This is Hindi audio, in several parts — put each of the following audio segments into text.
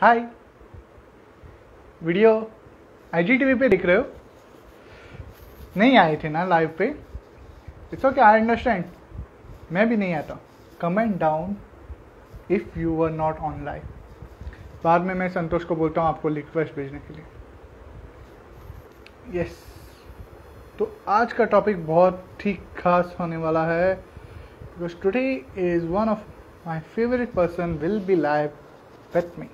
हाय। वीडियो IGTV पे दिख रहे हो? नहीं आए थे ना लाइव पे? It's okay, I understand. मैं भी नहीं आता। Comment down if you were not on live. बाद में मैं संतोष को बोलता हूँ आपको रिक्वेस्ट भेजने के लिए। यस, तो आज का टॉपिक बहुत ही खास होने वाला है because today is one of my favourite person will be live with me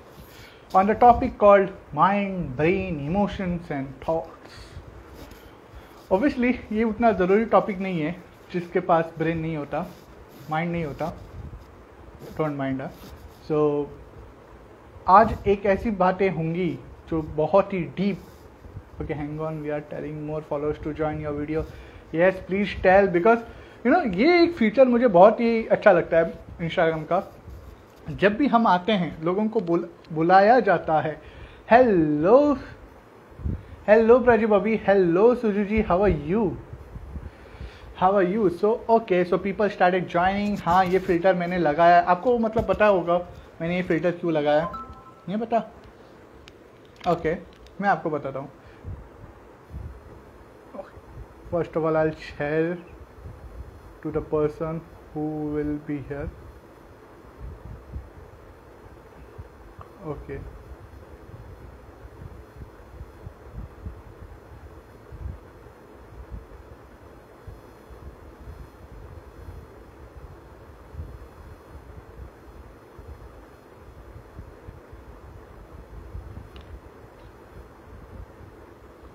on the topic called mind, brain, emotions and thoughts. Obviously ये उतना ज़रूरी टॉपिक नहीं है जिसके पास ब्रेन नहीं होता, माइंड नहीं होता, डोंट माइंड। सो आज एक ऐसी बातें होंगी जो बहुत ही deep. Okay, hang on, we are telling more followers to join your video. Yes, please tell, because you know ये एक फीचर मुझे बहुत ही अच्छा लगता है इंस्टाग्राम का। जब भी हम आते हैं लोगों को बुलाया जाता है, हेलो हेलो प्रजीब अभी, hello Suju ji, how are you. So okay, so people started joining. हाँ, ये फिल्टर मैंने लगाया, आपको मतलब पता होगा मैंने ये फिल्टर क्यों लगाया, नहीं पता? ओके, मैं आपको बताता हूँ। First of all I will share to the person who will be here. Okay.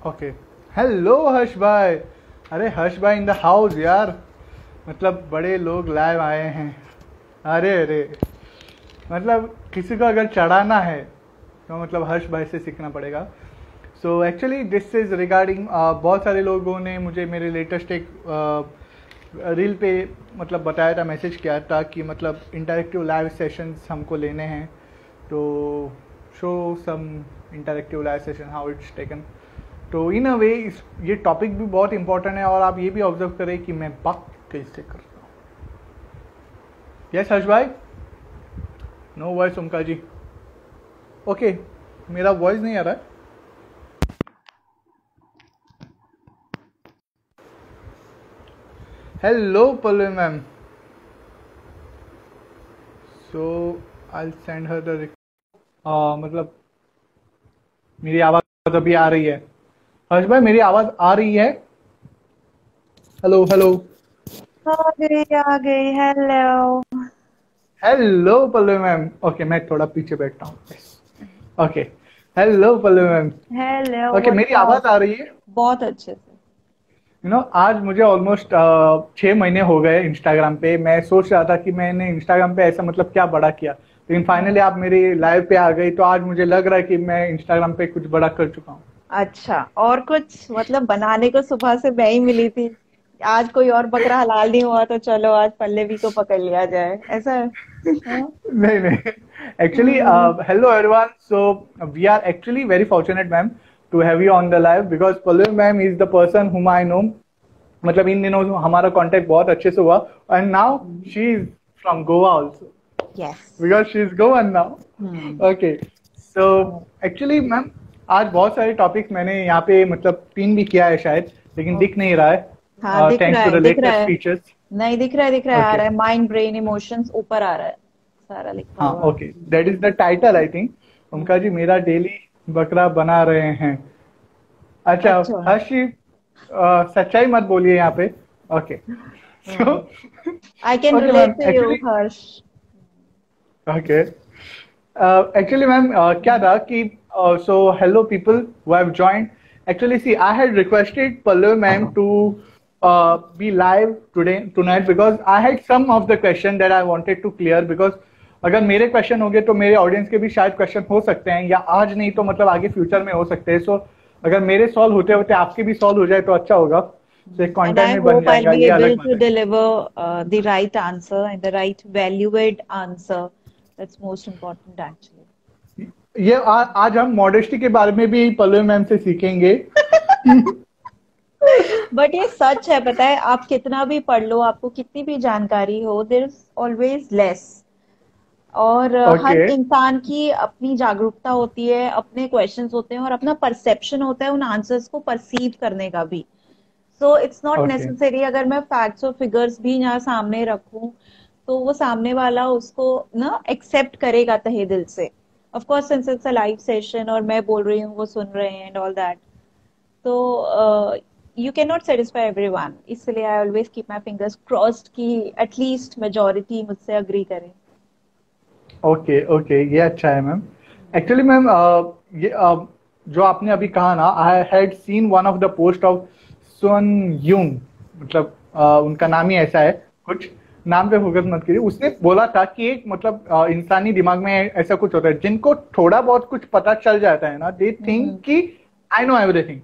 Okay, hello Harsh भाई। अरे हर्ष भाई इन द हाउस यार, मतलब बड़े लोग लाइव आए हैं। अरे मतलब किसी को अगर चढ़ाना है तो मतलब हर्ष भाई से सीखना पड़ेगा। So actually this is regarding, बहुत सारे लोगों ने मुझे मेरे लेटेस्ट एक रील पे मतलब बताया था, मैसेज किया था कि मतलब इंटरेक्टिव लाइव सेशंस हमको लेने हैं, तो show some interactive live session how it's taken. तो इन अ वे ये टॉपिक भी बहुत इंपॉर्टेंट है और आप ये भी ऑब्जर्व करें कि मैं बात कैसे करता हूँ। यस हर्ष भाई, नो वॉइस ओमकार जी। ओके, मेरा वॉइस नहीं आ रहा है? Hello Pallavi ma'am. So I send her the मतलब मेरी आवाज अभी आ रही है? हर्ष भाई मेरी आवाज आ रही है? Hello hello. आ गई। Hello hello Pallavi ma'am. Okay, मैं थोड़ा पीछे बैठता हूँ। Okay, hello Pallavi ma'am. Hello. Okay, मेरी आवाज आ रही है? बहुत अच्छे से। यू नो आज मुझे ऑलमोस्ट 6 महीने हो गए इंस्टाग्राम पे। मैं सोच रहा था कि मैंने इंस्टाग्राम पे ऐसा मतलब क्या बड़ा किया, लेकिन फाइनली आप मेरी लाइव पे आ गई, तो आज मुझे लग रहा है कि मैं इंस्टाग्राम पे कुछ बड़ा कर चुका हूँ। अच्छा, और कुछ मतलब बनाने को सुबह से मैं ही मिली थी। आज कोई और बकरा हलाल नहीं हुआ तो चलो आज पल्लवी को पकड़ लिया जाए, ऐसा है? हाँ? नहीं actually hmm, hello everyone. So we are actually very fortunate ma'am to have you on the live because Pallavi ma'am is the person whom I no. मतलब इन दिनों हमारा कांटेक्ट बहुत अच्छे से हुआ and now she is from Goa also yes. Because she is Goan now. Hmm. Okay, so actually ma'am आज बहुत सारे टॉपिक्स मैंने यहाँ पे मतलब पिन भी किया है शायद, लेकिन दिख नहीं रहा हाँ, है दिख रहा थैंक्स टू है, द दिख रहा लेटेस्ट है। फीचर्स। नहीं, दिख रहा है, आ ओके, रहा है। माइंड, ब्रेन, इमोशंस ऊपर आ रहा है, सारा लिखा हाँ हुआ। Okay, that is the title I think. Omkar ji मेरा डेली बकरा बना रहे हैं। अच्छा अच्छा। हर्षी, सच्चाई मत बोलिए यहाँ पे। Okay, so I can okay relate ma'am to you actually, Harsh. Okay actually ma'am क्या था कि so hello people who have joined. Actually see I had requested Pallavi ma'am to be live today tonight because I had some of the question that I wanted to clear because अगर मेरे क्वेश्चन होंगे तो मेरे ऑडियंस के भी शायद क्वेश्चन हो सकते हैं, या आज नहीं तो मतलब आगे फ्यूचर में हो सकते हैं। सो अगर मेरे सॉल्व होते होते आपके भी सॉल्व हो जाए तो अच्छा होगा। तो एक And I कंटेंट में बन hope I'll जाएगा, be ये able अलग बात to है। deliver the right answer and the right valued answer. That's most important actually. ये आज हम मॉडेस्टी के बारे में भी पल्लवी मैम से सीखेंगे। बट ये सच है, पता है, आप कितना भी पढ़ लो, आपको कितनी भी जानकारी हो, देयर इज ऑलवेज लेस। और हर ओके इंसान की अपनी जागरूकता होती है, अपने क्वेश्चंस होते हैं और अपना परसेप्शन होता है उन आंसर्स को परसीव करने का भी। So it's not okay necessary अगर मैं फैक्ट्स और फिगर्स भी यहाँ सामने रखूं तो वो सामने वाला उसको ना एक्सेप्ट करेगा तहे दिल से। Of course since it's a live session और मैं बोल रही हूँ वो सुन रहे हैं एंड ऑल दैट, तो you can not satisfy everyone, इसलिए I always keep my fingers crossed कि एटलीस्ट मेजोरिटी मुझसे अग्री करे। ओके ओके, ये अच्छा है मैम। एक्चुअली मैम ये जो आपने अभी कहा ना, I had seen one of the post of Sun Young, मतलब उनका नाम ही ऐसा है कुछ, नाम पे फोकस मत करिए। उसने बोला था कि एक मतलब इंसानी दिमाग में ऐसा कुछ होता है, जिनको थोड़ा बहुत कुछ पता चल जाता है ना, दे थिंक हम्म कि आई नो एवरीथिंग।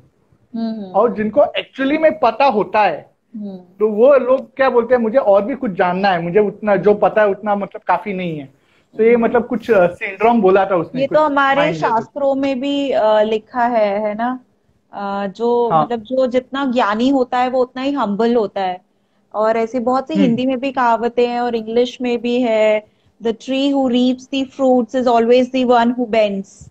हम्म और जिनको एक्चुअली में पता होता है, हम्म तो वो लोग क्या बोलते हैं, मुझे और भी कुछ जानना है, मुझे उतना जो पता है उतना मतलब काफी नहीं है। तो ये हम्म। मतलब कुछ सिंड्रोम बोला था उसने, ये तो कुछ हमारे माइंड जैसे। शास्त्रों में भी लिखा है ना। जो हाँ। मतलब जो जितना ज्ञानी होता है वो उतना ही हम्बल होता है। और ऐसी बहुत सी हम्म। हिंदी में भी कहावतें हैं और इंग्लिश में भी है। The tree who reaps the fruits is always the one who bends,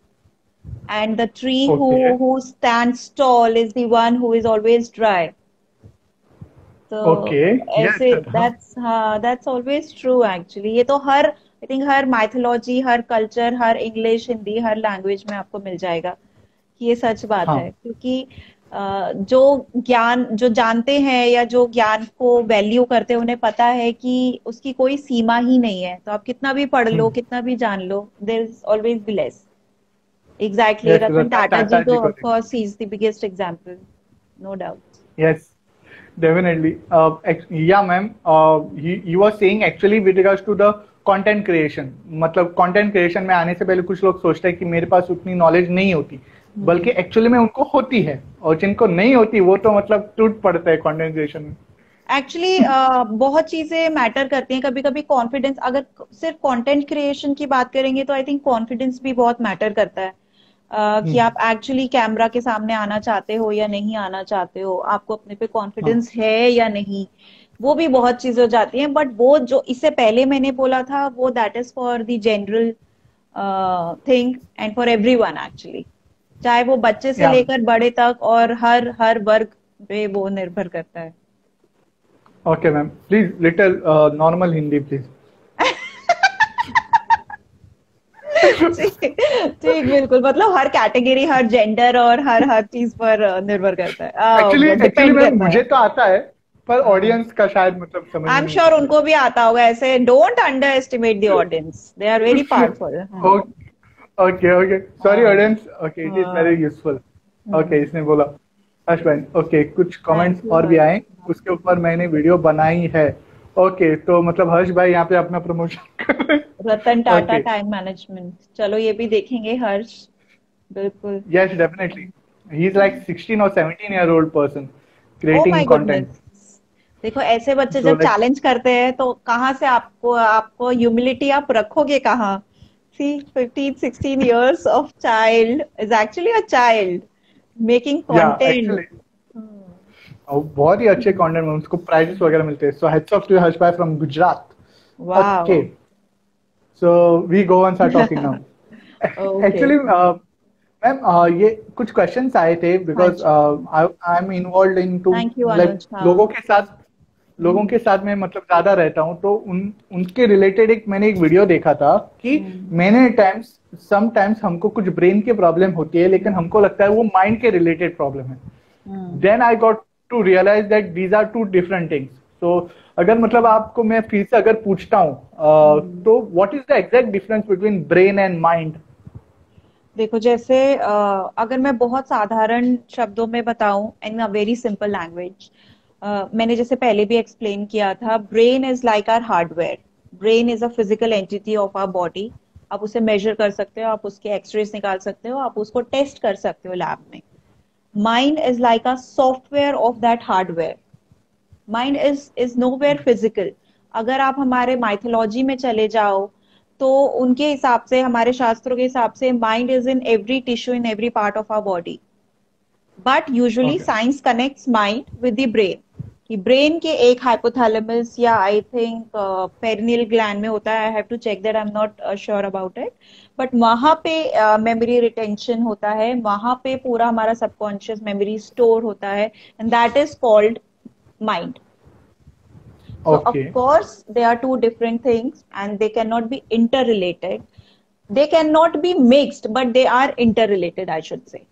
and the tree okay who stands tall is the one who is always dry. Okay, तो ये ऐसे अच्छा था। That's always true actually. ये तो हर आई थिंक हर माइथोलॉजी, हर कल्चर, हर इंग्लिश, हिंदी, हर लैंग्वेज में आपको मिल जाएगा कि ये सच बात है। हाँ। क्योंकि जो ज्ञान जो जानते हैं या जो ज्ञान को वैल्यू करते हैं उन्हें पता है कि उसकी कोई सीमा ही नहीं है, तो आप कितना भी पढ़ लो, हम्म। कितना भी जान लो, there is always be less. Exactly, yes, Ratan Ratan Tata ji Tata तो जी को ऑफ देखो। Course he is the biggest example, no doubt. Yes, definitely. Yeah, ma'am. You were saying actually with regards to the content creation. मतलब content creation में आने से पहले कुछ लोग सोचते हैं कि मेरे पास उतनी नॉलेज नहीं होती, बल्कि एक्चुअली में उनको होती है, और जिनको नहीं होती वो तो मतलब टूट पड़ता है कंटेंट क्रिएशन में। एक्चुअली बहुत चीजें मैटर करती हैं। कभी कभी कॉन्फिडेंस, अगर सिर्फ कंटेंट क्रिएशन की बात करेंगे तो आई थिंक कॉन्फिडेंस भी बहुत मैटर करता है। कि हम्म। आप एक्चुअली कैमरा के सामने आना चाहते हो या नहीं आना चाहते हो, आपको अपने पे हाँ। कॉन्फिडेंस है या नहीं, वो भी बहुत चीजें हो जाती हैं। बट वो जो इससे पहले मैंने बोला था वो that is for the general thing and for everyone actually, चाहे वो बच्चे से या लेकर बड़े तक, और हर वर्ग पे वो निर्भर करता है। Okay ma'am, please little normal Hindi please. ठीक ठीक, बिल्कुल। मतलब हर कैटेगरी, हर जेंडर और हर चीज पर निर्भर करता एक्चुअली है, एक्चुअली डिपेंड मैम करता है। मुझे तो आता है, पर हाँ, ऑडियंस का शायद मतलब समझ आई में एम नहीं श्योर आता। उनको भी आता होगा। ऐसे don't underestimate the audience, they are very powerful. Okay okay, sorry हाँ audience, okay, it is very हाँ। यूजफुल। ओके, इसने बोला। हर्ष भाई, ओके, कुछ थैंक कमेंट्स यू और भी हर्ष। आए, उसके ऊपर मैंने वीडियो बनाई है। ओके, तो मतलब हर्ष भाई यहाँ पे अपना प्रमोशन कर रहे रतन हैं। टाटा ओके, टाइम मैनेजमेंट, चलो ये भी देखेंगे हर्ष, बिल्कुल। Yes definitely, he is like 16 और 17 year old person oh my creating content. Goodness. देखो ऐसे बच्चे सो जब लाइक, चैलेंज करते हैं तो कहाँ से आपको आपको ह्यूमिलिटी आप रखोगे कहाँ? See, 15, 16 years of child is actually a child making या content. एक्चुअली बहुत ही अच्छे कंटेंट में उसको प्राइजेस वगैरह मिलते हैं। So heads off to Harsh भाई from Gujarat. Okay, Wow. So we go on start talking now. Okay. Actually ma'am ये कुछ क्वेश्चंस आए थे, हाँ बिकॉज जी। I am involve in to, thank you like Anuj. हाँ। लोगों के साथ में मतलब ज्यादा रहता हूँ, तो उनके रिलेटेड मैंने एक वीडियो देखा था कि हम्म मैंने टाइम्स समटाइम्स हमको कुछ ब्रेन की प्रॉब्लम होती है, लेकिन हमको लगता है वो माइंड के रिलेटेड प्रॉब्लम है। Hmm. Then I got to realise that these are two different things. तो अगर मतलब आपको मैं फिर से अगर पूछता हूँ, हम्म। तो what is the exact difference between brain and mind? देखो जैसे अगर मैं बहुत साधारण शब्दों में बताऊं in a very simple language, मैंने जैसे पहले भी एक्सप्लेन किया था, brain is like our hardware. Brain is a physical entity of our body. आप उसे मेजर कर सकते हो, आप उसके एक्सरेज निकाल सकते हो, आप उसको टेस्ट कर सकते हो लैब में। Mind is like a software of that hardware. Mind is nowhere physical. अगर आप हमारे माइथोलॉजी में चले जाओ तो उनके हिसाब से, हमारे शास्त्रों के हिसाब से, mind is in every tissue, in every part of our body. But usually okay. Science connects mind with the brain, कि ब्रेन के एक हाइपोथैलेमस या आई थिंक पेरिनियल ग्लैंड में होता है, I have to check that, I am not sure about it, but वहां पे मेमोरी रिटेंशन होता है, वहां पे पूरा हमारा सबकॉन्शियस मेमोरी स्टोर होता है, and that is called mind. So of okay course they are two different things and they cannot be interrelated. They cannot be mixed, but they are interrelated, I should say.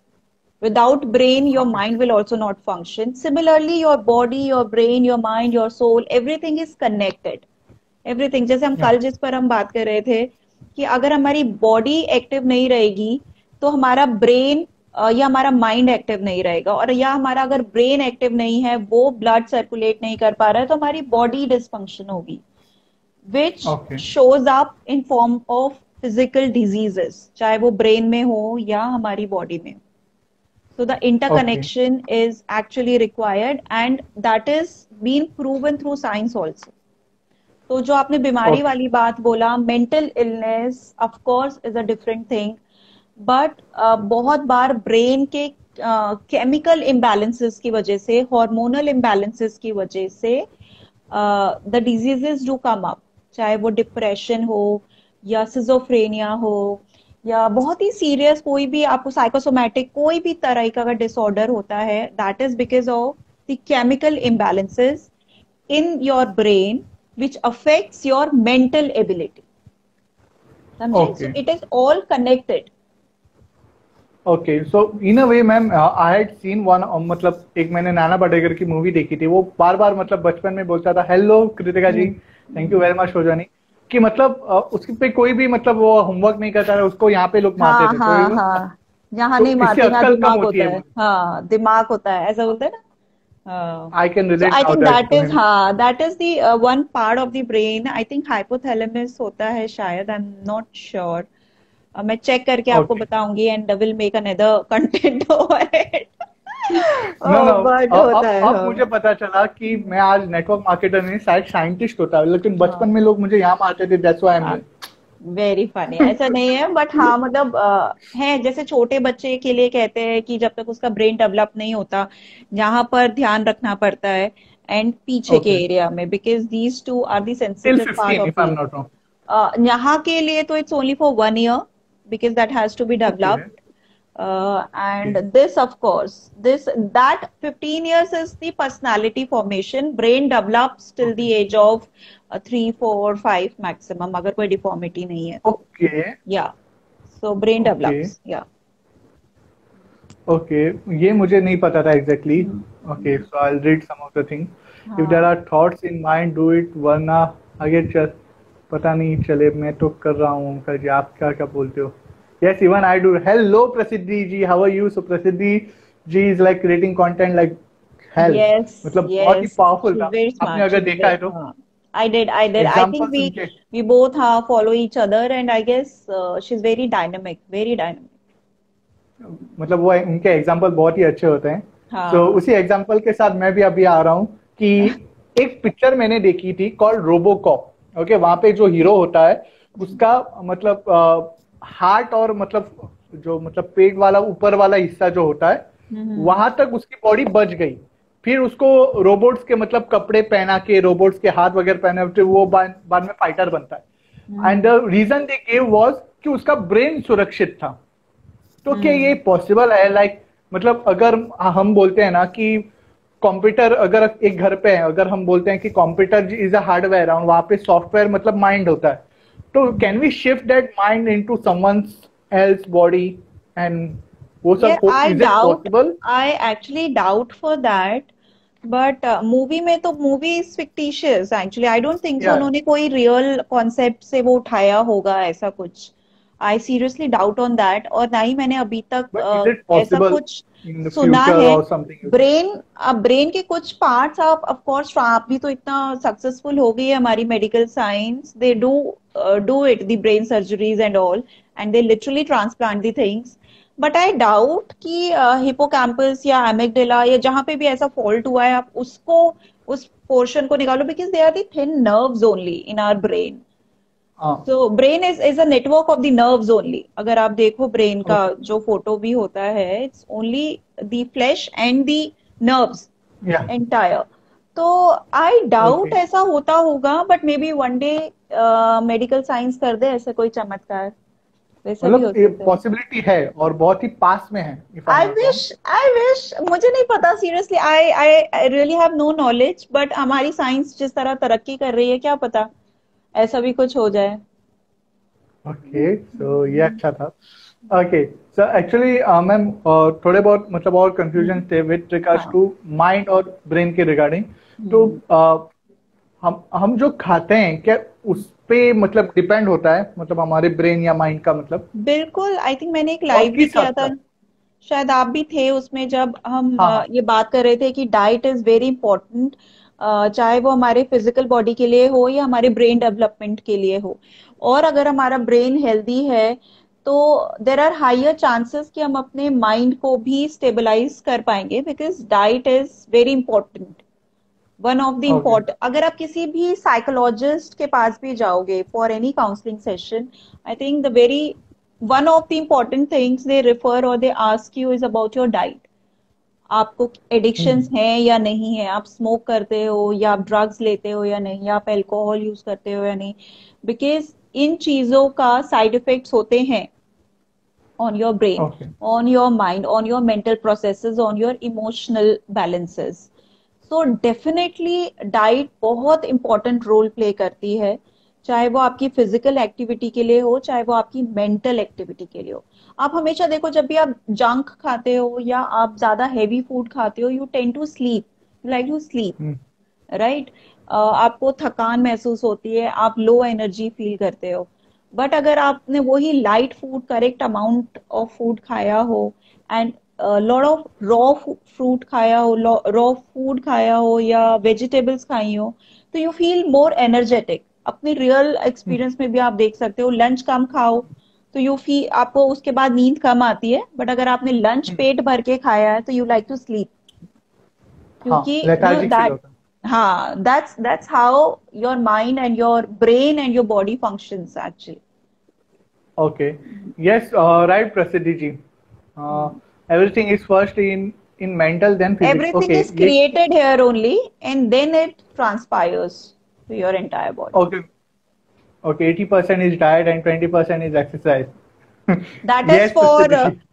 Without brain, your okay mind will also not function. Similarly, your body, your brain, your mind, your soul, everything is connected. Everything. जैसे हम या कल जिस पर हम बात कर रहे थे कि अगर हमारी बॉडी एक्टिव नहीं रहेगी तो हमारा ब्रेन या हमारा माइंड एक्टिव नहीं रहेगा, और या हमारा अगर ब्रेन एक्टिव नहीं है, वो ब्लड सर्कुलेट नहीं कर पा रहा है, तो हमारी बॉडी डिसफंक्शन होगी, which okay shows up in form of physical diseases, चाहे वो ब्रेन में हो या हमारी बॉडी में. So the okay interconnection is actually required and that is been proven through science also. तो जो आपने बीमारी ओके वाली बात बोला, mental illness of course is a different thing, but बहुत बार ब्रेन के केमिकल इम्बैलेंसेस की वजह से, हार्मोनल इम्बैलेंसेस की वजह से the diseases do come up, चाहे वो डिप्रेशन हो या सिजोफ्रेनिया हो या बहुत ही सीरियस कोई भी आपको साइकोसोमैटिक कोई भी तरह का अगर डिसऑर्डर होता है, that is because of the chemical imbalances in your brain which affects your mental ability. समझे? So okay it is all connected. Okay so in a way ma'am I had seen one, मतलब एक मैंने नाना पाटेकर की मूवी देखी थी, वो बार बार मतलब बचपन में बोलता था hello Kritika ji, thank you very much for joining, कि मतलब उसके पे कोई भी मतलब वो होमवर्क नहीं करता था उसको यहाँ पे लोग मारते हाँ थे, हाँ तो हाँ, यहाँ तो नहीं इससे मारते, यहाँ अक्कल कम दिमाग होती होता है है, वो. हाँ दिमाग होता है, ऐसा बोलते हैं ना. I can So relate I now think that that to is, him. हाँ, that is the one part of the brain. I think hypothalamus होता है शायद, I'm not sure. मैं चेक करके आपको ओके बताऊंगी and will make another content over it. No no, Oh, but होता है, अब मुझे हाँ. पता चला कि मैं आज नेटवर्क मार्केटर नहीं, शायद साइंटिस्ट होता, लेकिन बचपन हाँ में लोग मुझे यहाँ मारते थे, दैट्स व्हाई आई हाँ, एम वेरी फनी. ऐसा नहीं है, बट हाँ मतलब है, जैसे छोटे बच्चे के लिए कहते हैं कि जब तक उसका ब्रेन डेवलप नहीं होता, जहां पर ध्यान रखना पड़ता है, एंड पीछे के ओके एरिया में, because these two are the till sensitive part 15 of if I am the. Not wrong. यहाँ के लिए तो it's only for 1 year because that has to be okay developed. Okay And this, of course, that 15 years is the personality formation. Brain develops till okay the age of 3, 4, 5 maximum, अगर कोई deformity नहीं है तो. Okay Yeah. So brain okay develops. Yeah. Okay, ये मुझे नहीं पता था exactly. Hmm, okay so I will read some of the thing. If there हाँ are thoughts in mind do it, वरना आगे चल पता नहीं चले. मैं तो कर रहा हूँ अंकल जी, आप क्या क्या बोलते हो. Yes even I do. Hello Prasiddhi ji, how are you. So Prasiddhi ji is like creating content like hell, yes मतलब बहुत ही yes पावरफुल she's था. very आपने smart, अगर she's देखा very है तो हाँ. I did I example think सुन के, we both follow each other, and I guess she's very dynamic, very dynamic. मतलब वो उनके एग्जाम्पल बहुत ही अच्छे होते हैं. सो हाँ उसी एग्जाम्पल के साथ मैं भी अभी आ रहा हूँ कि एक पिक्चर मैंने देखी थी कॉल्ड रोबोकॉप. ओके, वहां पे जो हीरो होता है उसका मतलब हार्ट और मतलब जो मतलब पेट वाला ऊपर वाला हिस्सा जो होता है हम्म वहां तक उसकी बॉडी बच गई. फिर उसको रोबोट्स के मतलब कपड़े पहना के, रोबोट्स के हाथ वगैरह पहने, फिर वो बाद में फाइटर बनता है. And hmm the reason they gave was कि उसका ब्रेन सुरक्षित था. तो क्या ये हम्म पॉसिबल है? लाइक मतलब अगर हम बोलते हैं ना कि कंप्यूटर अगर एक घर पे है, अगर हम बोलते हैं कि कंप्यूटर इज अ हार्डवेयर और वहां पे सॉफ्टवेयर मतलब माइंड होता है, तो can we shift that mind into someone's else body and वो Yeah, सब, is it possible? I actually doubt for that. But movie में तो movie is fictitious actually, I don't think so या उन्होंने कोई रियल कॉन्सेप्ट से वो उठाया होगा ऐसा कुछ. I seriously doubt on that, और ना ही मैंने अभी तक बट इज इट ऐसा पॉसिबल कुछ इन द सुना फ्यूचर है. और समथिंग? ब्रेन, अब ब्रेन के कुछ पार्ट्स, आप ऑफ कोर्स, आप भी तो इतना सक्सेसफुल हो गई है हमारी medical science, they do it, the brain surgeries and all, and they literally transplant the things. But I doubt कि हिपोकैम्पस या एमिगडाला या जहां पे भी ऐसा फॉल्ट हुआ है, आप उसको, उस पोर्शन को निकालो, because they are the thin nerves only in our brain. हाँ so brain is a network of the nerves only. अगर आप देखो ब्रेन का ओके जो फोटो भी होता है, it's only the flash and the nerves या entire. तो आई डाउट ओके, ऐसा होता होगा, but may be one day medical science कर दे ऐसे कोई चमत्कार, वैसा भी हो मतलब ये सकता है। पॉसिबिलिटी है और बहुत ही पास में है, if I am not wrong. I wish, मुझे नहीं पता seriously, I really have no knowledge, but हमारी साइंस जिस तरह तरक्की कर रही है, क्या पता ऐसा भी कुछ हो जाए। ओके, सो ये अच्छा था। ओके, सो एक्चुअली मैम थोड़े बहुत मतलब और कंफ्यूजन हम्म, थे विद रिगार्ड्स हाँ। टू माइंड और ब्रेन के रिगार्डिंग। तो हम्म, हम जो खाते हैं क्या उस पे मतलब डिपेंड होता है, मतलब हमारे ब्रेन या माइंड का मतलब, बिल्कुल, आई थिंक मैंने एक और लाइव भी किस किया हद था, तक? शायद आप भी थे उसमें, जब हम हाँ हाँ। ये बात कर रहे थे कि डाइट इज वेरी इंपॉर्टेंट, चाहे वो हमारे फिजिकल बॉडी के लिए हो या हमारे ब्रेन डेवलपमेंट के लिए हो। और अगर हमारा ब्रेन हेल्दी है, तो देर आर हाइयर चांसेस कि हम अपने माइंड को भी स्टेबलाइज कर पाएंगे, because diet is very important, one of the okay. Important. अगर आप किसी भी साइकोलॉजिस्ट के पास भी जाओगे for any counselling session, I think the very one of the important things they refer और they ask you is about your diet. आपको एडिक्शंस हम्म। हैं या नहीं है, आप स्मोक करते हो या आप ड्रग्स लेते हो या नहीं, आप अल्कोहल यूज करते हो या नहीं, बिकॉज इन चीजों का साइड इफेक्ट्स होते हैं on your brain, okay. on your mind, on your mental processes, on your emotional balances. So definitely diet बहुत इंपॉर्टेंट रोल प्ले करती है, चाहे वो आपकी फिजिकल एक्टिविटी के लिए हो, चाहे वो आपकी मेंटल एक्टिविटी के लिए हो। आप हमेशा देखो, जब भी आप जंक खाते हो या आप ज्यादा हैवी फूड खाते हो, you tend to sleep, you like to sleep, hmm. Right. आपको थकान महसूस होती है, आप लो एनर्जी फील करते हो। बट अगर आपने वही light food, correct amount of food खाया हो, and lot of raw fruit खाया हो, रॉ फूड खाया हो या वेजिटेबल्स खाई हो, तो यू फील मोर एनर्जेटिक। अपने रियल हम्म। एक्सपीरियंस में भी आप देख सकते हो, लंच कम खाओ तो यू फील, आपको उसके बाद नींद कम आती है, बट अगर आपने लंच हम्म। पेट भर के खाया है तो यू लाइक टू स्लीप, हाँ, क्योंकि नो लेथार्जिक फील दैट, होता है। हाँ, that's how your mind and your brain and your body functions actually. Okay. Yes, right Prasiddhi ji. Everything is first in mental then physics. Everything okay, is ये created here only, and then it transpires to your entire body. Okay. Okay, 80% is diet and 20% is exercise. That is yes for प्रसिद्धि जी।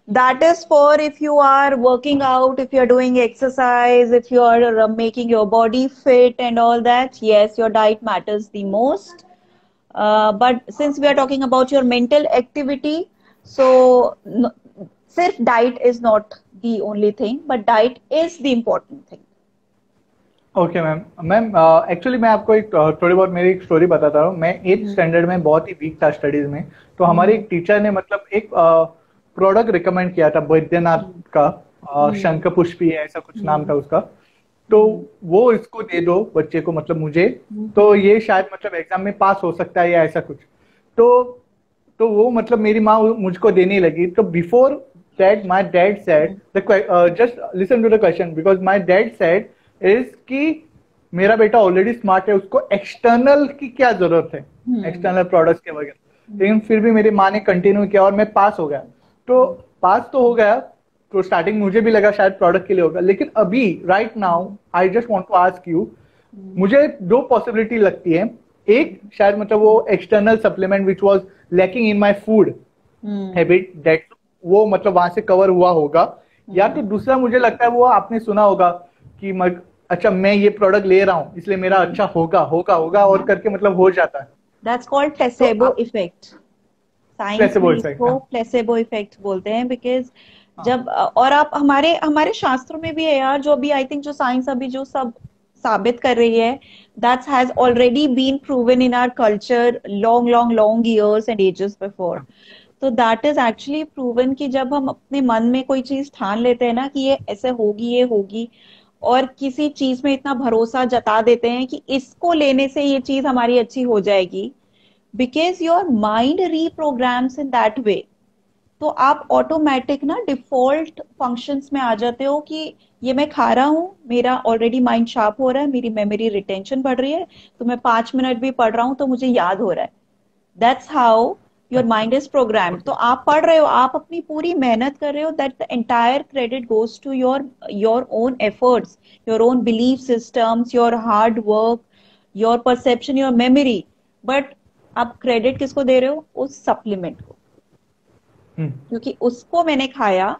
that is for if you are working out, if you are doing exercise, if you are making your body fit and all that. Yes, your diet matters the most. But since we are talking about your mental activity, so sirf diet is not the only thing, but diet is the important thing. Okay ma'am. Ma'am actually मैं आपको एक थोड़ी बहुत मेरी एक स्टोरी बताता हूँ। मैं एट्थ हम्म, स्टैंडर्ड में बहुत ही वीक था स्टडीज में। तो हमारे हम्म, एक टीचर ने मतलब एक प्रोडक्ट रिकमेंड किया था बैद्यनाथ हम्म, का, हम्म, शंख पुष्पी है ऐसा कुछ नाम था हम्म, उसका। तो हम्म, वो इसको दे दो बच्चे को, मतलब मुझे, तो हम्म, ये शायद मतलब एग्जाम में पास हो सकता है या ऐसा कुछ। तो तो वो मतलब मेरी माँ मुझको देने लगी। तो before that my dad said the, just listen to the question, because my dad said is कि मेरा बेटा ऑलरेडी स्मार्ट है, उसको एक्सटर्नल की क्या जरूरत है, हम्म, एक्सटर्नल प्रोडक्ट्स के वगैरह। लेकिन हम्म, फिर भी मेरी माँ ने कंटिन्यू किया और मैं पास हो गया। तो पास तो हो गया। तो स्टार्टिंग मुझे भी लगा शायद प्रोडक्ट के लिए होगा, लेकिन अभी right now hmm, I just want to ask you, hmm, मुझे दो पॉसिबिलिटी लगती है। एक, शायद मतलब वो external supplement which was lacking in my food hmm, habit, that वो मतलब वहां से कवर हुआ होगा। या तो हम्म, दूसरा मुझे लगता है वो आपने सुना होगा कि अच्छा मैं ये प्रोडक्ट ले रहा हूँ इसलिए मेरा हम्म, अच्छा होगा होगा होगा, और करके मतलब हो जाता है। दैट्स कॉल्ड तो प्लेसेबो आप इफेक्ट। साइंस में प्लेसेबो इफेक्ट। इसको हाँ प्लेसेबो इफेक्ट बोलते हैं, बिकॉज हाँ। जब और आप हमारे हमारे शास्त्रों में भी है यार, जो भी आई थिंक जो साइंस अभी जो सब साबित कर रही है, that has already been proven in our culture long long long years and ages before. तो दैट इज एक्चुअली प्रूवन कि जब हम अपने मन में कोई चीज ठान लेते हैं ना कि ये ऐसे होगी, ये होगी, और किसी चीज में इतना भरोसा जता देते हैं कि इसको लेने से ये चीज हमारी अच्छी हो जाएगी, because your mind reprograms in that way, तो आप ऑटोमेटिक ना डिफॉल्ट फंक्शंस में आ जाते हो कि ये मैं खा रहा हूँ, मेरा ऑलरेडी माइंड शार्प हो रहा है, मेरी मेमोरी रिटेंशन बढ़ रही है, तो मैं 5 मिनट भी पढ़ रहा हूँ तो मुझे याद हो रहा है। That's how your mind is programmed. तो आप पढ़ रहे हो, आप अपनी पूरी मेहनत कर रहे हो, that the entire credit goes to your own efforts, your own belief systems, your hard work, your perception, your memory. But आप क्रेडिट किसको दे रहे हो? उस सप्लीमेंट को, क्योंकि उसको मैंने खाया,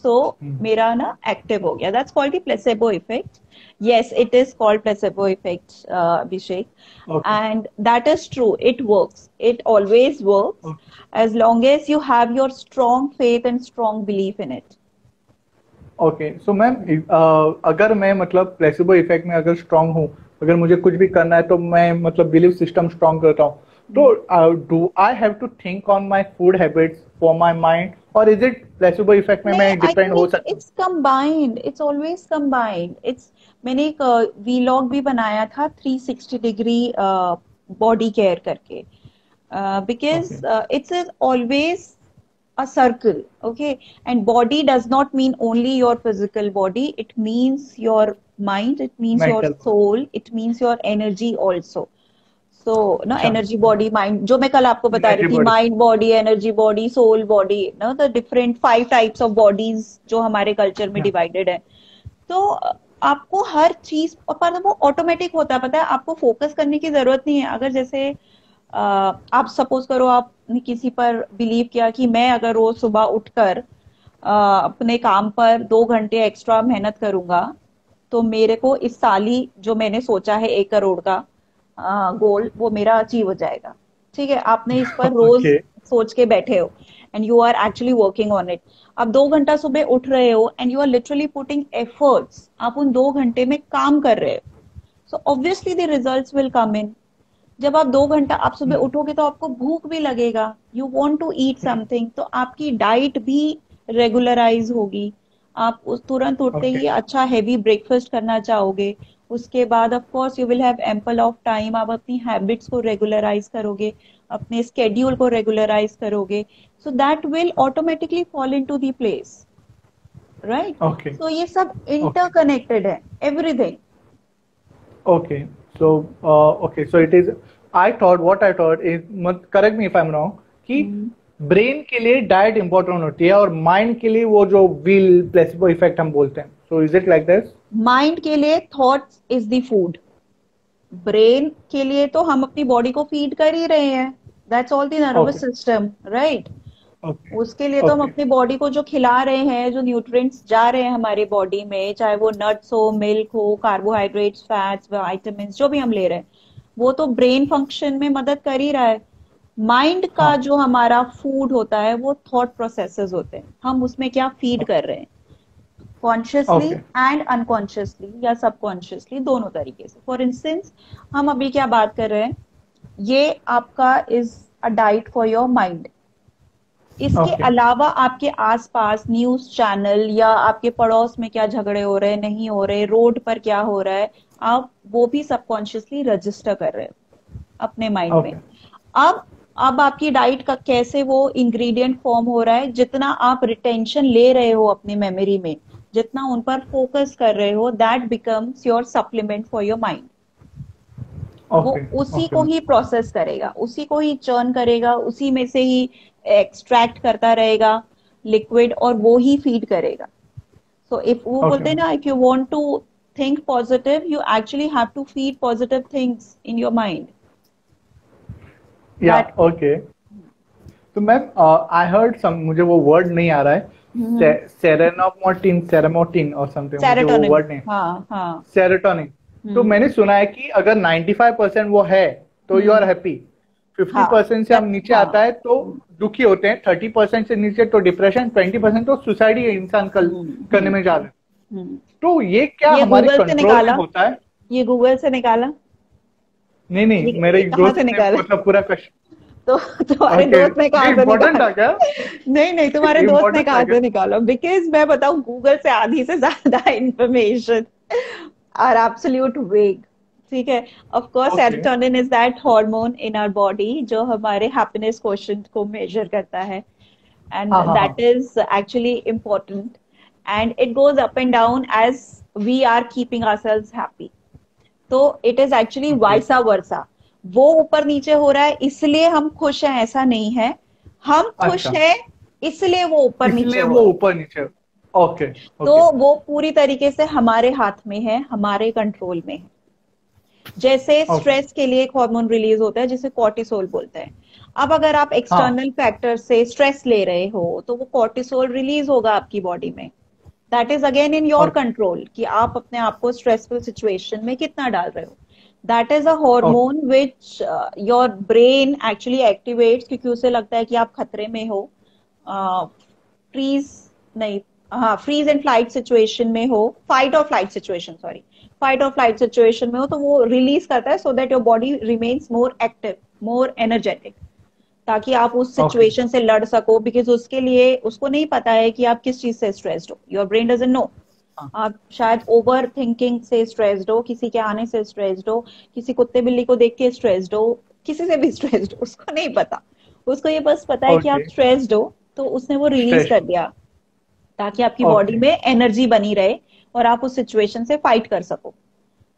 सो मेरा ना एक्टिव हो गया। That's called the placebo effect. Yes, it is called placebo effect, Abhishek. Okay. And that is true. It works. It always works, Okay. as long as you have your strong faith and strong belief in it. Okay so ma'am, अगर मैं मतलब प्लेसिबो इफेक्ट में अगर स्ट्रांग हूँ, अगर मुझे कुछ भी करना है तो मैं मतलब बिलीफ सिस्टम स्ट्रांग करता हूँ, तो do I have to think on my food habits for my mind, और इज इट प्लेसिबो इफेक्ट में मैं डिपेंड हो सकता हूँ? It's combined, it's always combined. It's मैंने एक वीलॉग भी बनाया था 360 डिग्री बॉडी केयर करके, because it's always a circle, okay? And body does not mean only your physical body, it means your mind, it means your soul, it means your energy also. So no, energy body mind, जो मैं कल आपको बता रही थी, mind body, energy body, soul body, no, the different 5 types of bodies जो हमारे कल्चर में डिवाइडेड है। तो आपको हर चीज, और वो ऑटोमेटिक होता है, पता है, आपको फोकस करने की जरूरत नहीं है। अगर जैसे आप सपोज करो आपने किसी पर बिलीव किया कि मैं अगर रोज सुबह उठकर अपने काम पर 2 घंटे एक्स्ट्रा मेहनत करूंगा तो मेरे को इस साल ही जो मैंने सोचा है 1 करोड़ का गोल, वो मेरा अचीव हो जाएगा। ठीक है, आपने इस पर रोज सोच के बैठे हो and you are actually working on it. आप 2 घंटा सुबह उठ रहे हो and you are literally putting efforts, आप उन 2 घंटे में काम कर रहे हो, so obviously the results will come in. जब आप 2 घंटा आप सुबह उठोगे तो आपको भूख भी लगेगा, you want to eat something, तो आपकी डाइट भी रेगुलराइज होगी। आप उस तुरंत उठते ही अच्छा हैवी ब्रेकफास्ट करना चाहोगे। उसके बाद of course you will have ample of time, आप अपनी हैबिट्स को रेगुलराइज करोगे, अपने स्केड्यूल को रेगुलराइज करोगे, so that will automatically fall into the place, right? So ये सब इंटरकनेक्टेड है, everything. Okay, so it is. I thought what I thought is, correct me if I'm wrong, कि ब्रेन के लिए डाइट इंपॉर्टेंट होती है और माइंड के लिए वो जो विल प्लेसिबो इफेक्ट हम बोलते हैं। So is it like this? Mind के लिए thoughts is the food, brain के लिए तो हम अपनी बॉडी को फीड कर ही रहे हैं, that's all the nervous system, right? उसके लिए तो हम अपनी बॉडी को जो खिला रहे हैं, जो न्यूट्रिएंट्स जा रहे हैं हमारी बॉडी में, चाहे वो नट्स हो, मिल्क हो, कार्बोहाइड्रेट्स, फैट्स, विटामिन्स जो भी हम ले रहे हैं, वो तो ब्रेन फंक्शन में मदद कर ही रहा है। माइंड का जो हमारा फूड होता है वो थॉट प्रोसेसेस होते हैं, हम उसमें क्या फीड कर रहे हैं, कॉन्शियसली एंड अनकॉन्शियसली या सबकॉन्शियसली, दोनों तरीके से। फॉर इंस्टेंस हम अभी क्या बात कर रहे हैं, ये आपका is a diet for your mind. इसके अलावा आपके आसपास न्यूज चैनल या आपके पड़ोस में क्या झगड़े हो रहे हैं, नहीं हो रहे, रोड पर क्या हो रहा है, आप वो भी सबकॉन्शियसली रजिस्टर कर रहे हो अपने माइंड में। अब आपकी डाइट का कैसे वो इंग्रेडिएंट फॉर्म हो रहा है, जितना आप रिटेंशन ले रहे हो अपनी मेमोरी में, जितना उन पर फोकस कर रहे हो, that becomes your supplement for your mind. वो उसी को ही प्रोसेस करेगा, उसी को ही चर्न करेगा, उसी में से ही एक्सट्रैक्ट करता रहेगा लिक्विड और वो ही फीड करेगा। सो इफ वो बोलते हैं ना, if you want to think positive, you actually have to feed positive things in your mind. या ओके, तो मैम आई हर्ड सम, मुझे वो वर्ड नहीं आ रहा है, सेरेटोनिन और समथिंग, मुझे वो वर्ड नहीं। हाँ, सेरोटोनिन। तो मैंने सुना है कि अगर 95% वो है तो यू आर हैप्पी, 50% से हम नीचे आता है तो दुखी होते हैं, 30% से नीचे तो डिप्रेशन, 20% तो सुसाइड ही इंसान करने में जा रहे हैं। तो ये क्या हमारे कंट्रोल में होता है? ये गूगल से निकाला? नहीं, मेरे दोस्त ने मतलब पूरा तो तुम्हारे दोस्त ने कहा क्या? नहीं, तुम्हारे दोस्त ने कहा से निकाला, बिकॉज मैं बताऊं, गूगल से आधी से ज्यादा इंफॉर्मेशन आर एब्सोल्यूट वेग। ठीक है, of course serotonin is that hormone in our body जो हमारे हैप्पीनेस क्वोशिएंट को मेजर करता है, and that is actually important, and it goes up and down as we are keeping ourselves happy. तो it is actually vice versa, वो ऊपर नीचे हो रहा है इसलिए हम खुश हैं, ऐसा नहीं है। हम खुश अच्छा, हैं इसलिए वो ऊपर नीचे इसलिए हो वो रहा है। ऊपर नीचे। ओके। तो ओके। वो पूरी तरीके से हमारे हाथ में है, हमारे कंट्रोल में है। जैसे ओके। स्ट्रेस के लिए एक हार्मोन रिलीज होता है जिसे कॉर्टिसोल बोलते हैं। अब अगर आप हाँ। एक्सटर्नल फैक्टर से स्ट्रेस ले रहे हो तो वो कॉर्टिसोल रिलीज होगा आपकी बॉडी में। That is again in your okay. Control कि आप अपने आप को स्ट्रेसफुल सिचुएशन में कितना डाल रहे हो। That is a okay. Hormone which your brain actually activates, क्योंकि उसे लगता है कि आप खतरे में हो, फ्रीज नहीं, हाँ, फ्रीज एंड फ्लाइट सिचुएशन में हो, फाइट और फ्लाइट सिचुएशन, सॉरी, फाइट और फ्लाइट सिचुएशन में हो, तो वो रिलीज करता है so that your body remains more active, more energetic, ताकि आप उस ओके। सिचुएशन से लड़ सको। बिकॉज उसके लिए उसको नहीं पता है कि आप किस चीज से स्ट्रेस्ड हो, योर ब्रेन डजंट नो। हाँ। आप शायद ओवर थिंकिंग से स्ट्रेस्ड हो, किसी के आने से स्ट्रेस्ड हो, किसी कुत्ते बिल्ली को देख के स्ट्रेस्ड हो, किसी से भी स्ट्रेस्ड हो, उसको नहीं पता। उसको ये बस पता है कि आप ओके। स्ट्रेस्ड हो, तो उसने वो रिलीज स्ट्रेस। कर दिया ताकि आपकी बॉडी ओके। में एनर्जी बनी रहे और आप उस सिचुएशन से फाइट कर सको।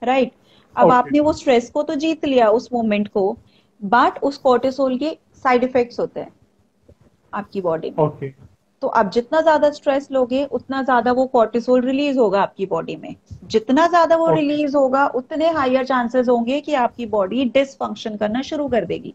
राइट। अब ओके। आपने वो स्ट्रेस को तो जीत लिया उस मोमेंट को, बट उस कोर्टिसोल के साइड इफेक्ट्स होते हैं आपकी बॉडी में। ओके। तो आप जितना ज्यादा स्ट्रेस लोगे उतना ज्यादा वो कोर्टिसोल रिलीज होगा आपकी बॉडी में। जितना ज्यादा वो ओके। रिलीज होगा उतने हायर चांसेस होंगे कि आपकी बॉडी डिसफंक्शन करना शुरू कर देगी,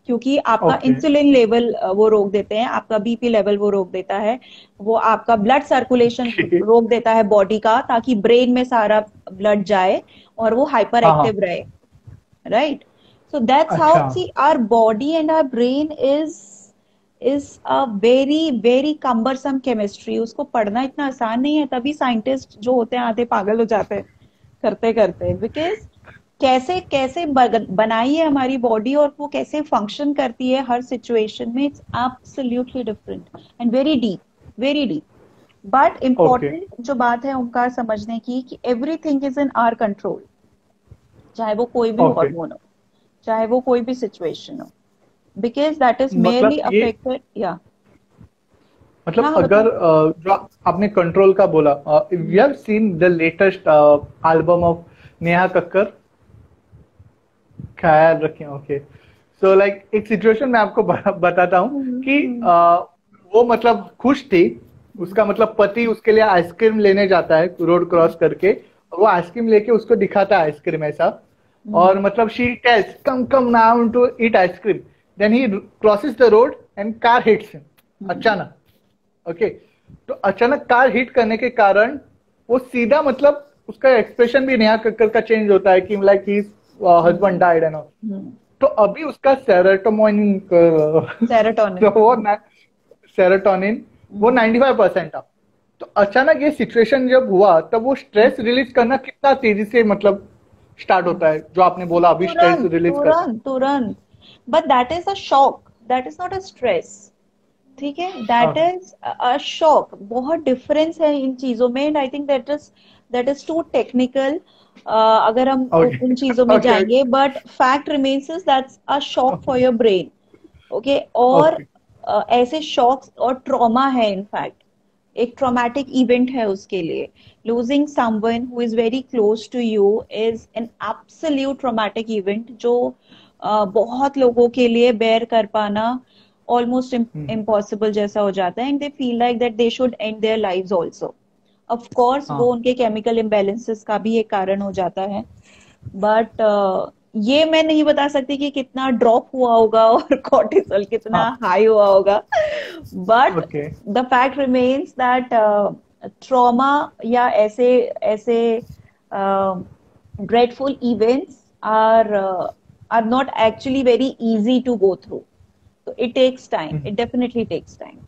क्योंकि आपका ओके। इंसुलिन लेवल वो रोक देते हैं, आपका बीपी लेवल वो रोक देता है, वो आपका ब्लड सर्कुलेशन ठीक। रोक देता है बॉडी का, ताकि ब्रेन में सारा ब्लड जाए और वो हाइपर हाँ हाँ। एक्टिव रहे। राइट। So that's how, अच्छा। see, our body and our brain is a very very cumbersome chemistry। उसको पढ़ना इतना आसान नहीं है, तभी साइंटिस्ट जो होते हैं आधे पागल हो जाते हैं करते करते। बिकॉज कैसे कैसे बनाई है हमारी बॉडी और वो कैसे फंक्शन करती है हर सिचुएशन में, it's absolutely different and very deep, very deep. But okay. Important जो बात है ओमकार समझने की, कि everything is in our control. चाहे वो कोई भी ओके। हार्मोन हो, चाहे वो कोई भी सिचुएशन हो, बिकॉज दैट इज मेयरली मतलब ये, अफेक्टेड, या। हाँ मतलब हाँ, बताओ। अगर जो आपने कंट्रोल का बोला, we have seen the latest album of Neha Kakkar, ख्याल रखें। ओके। सो लाइक एक सिचुएशन मैं आपको बताता हूँ कि हम्म। वो मतलब खुश थी। उसका मतलब पति उसके लिए आइसक्रीम लेने जाता है रोड क्रॉस करके, और वो आइसक्रीम लेके उसको दिखाता है आइसक्रीम ऐसा, और मतलब she tells come come now to eat ice cream, then he crosses the road and car hits him अचानक। ओके। तो अचानक कार हिट करने के कारण वो सीधा मतलब उसका एक्सप्रेशन भी नेहा कक्कर का चेंज होता है कि like he husband died and all. तो अभी उसका सेरोटोनिन सेरोटोनिन। तो वो सेरोटोनिन वो 95% था। तो अचानक ये सिचुएशन जब हुआ तब वो स्ट्रेस रिलीज करना कितना तेजी से मतलब स्टार्ट होता है, जो आपने बोला अभी स्ट्रेस तुरंत रिलीज करना। तुरंत तुरंत। But that is a shock, that is not a stress. ठीक है, that okay. Is a shock. बहुत डिफरेंस है इन चीजों में, and I think that is too technical अगर हम ओके। उन चीजों में ओके। जाएंगे। But fact remains is that's a shock for your brain. Okay. और ओके। ऐसे शॉक्स और ट्रॉमा है, इनफैक्ट एक ट्रॉमेटिक इवेंट है उसके लिए। Losing someone who is very close to you is an absolute traumatic event, जो बहुत लोगों के लिए बेयर कर पाना ऑलमोस्ट इम्पॉसिबल जैसा हो जाता है, and they feel like that they should and their lives also. Of course वो हाँ। उनके केमिकल इम्बेलेंसेस का भी एक कारण हो जाता है। बट ये मैं नहीं बता सकती कि कितना ड्रॉप हुआ होगा और कॉर्टिसोल कितना हाँ। हाई हुआ होगा। But okay. The fact remains that trauma या ऐसे ऐसे dreadful events are not actually very easy to go through. So it takes time, it definitely takes time.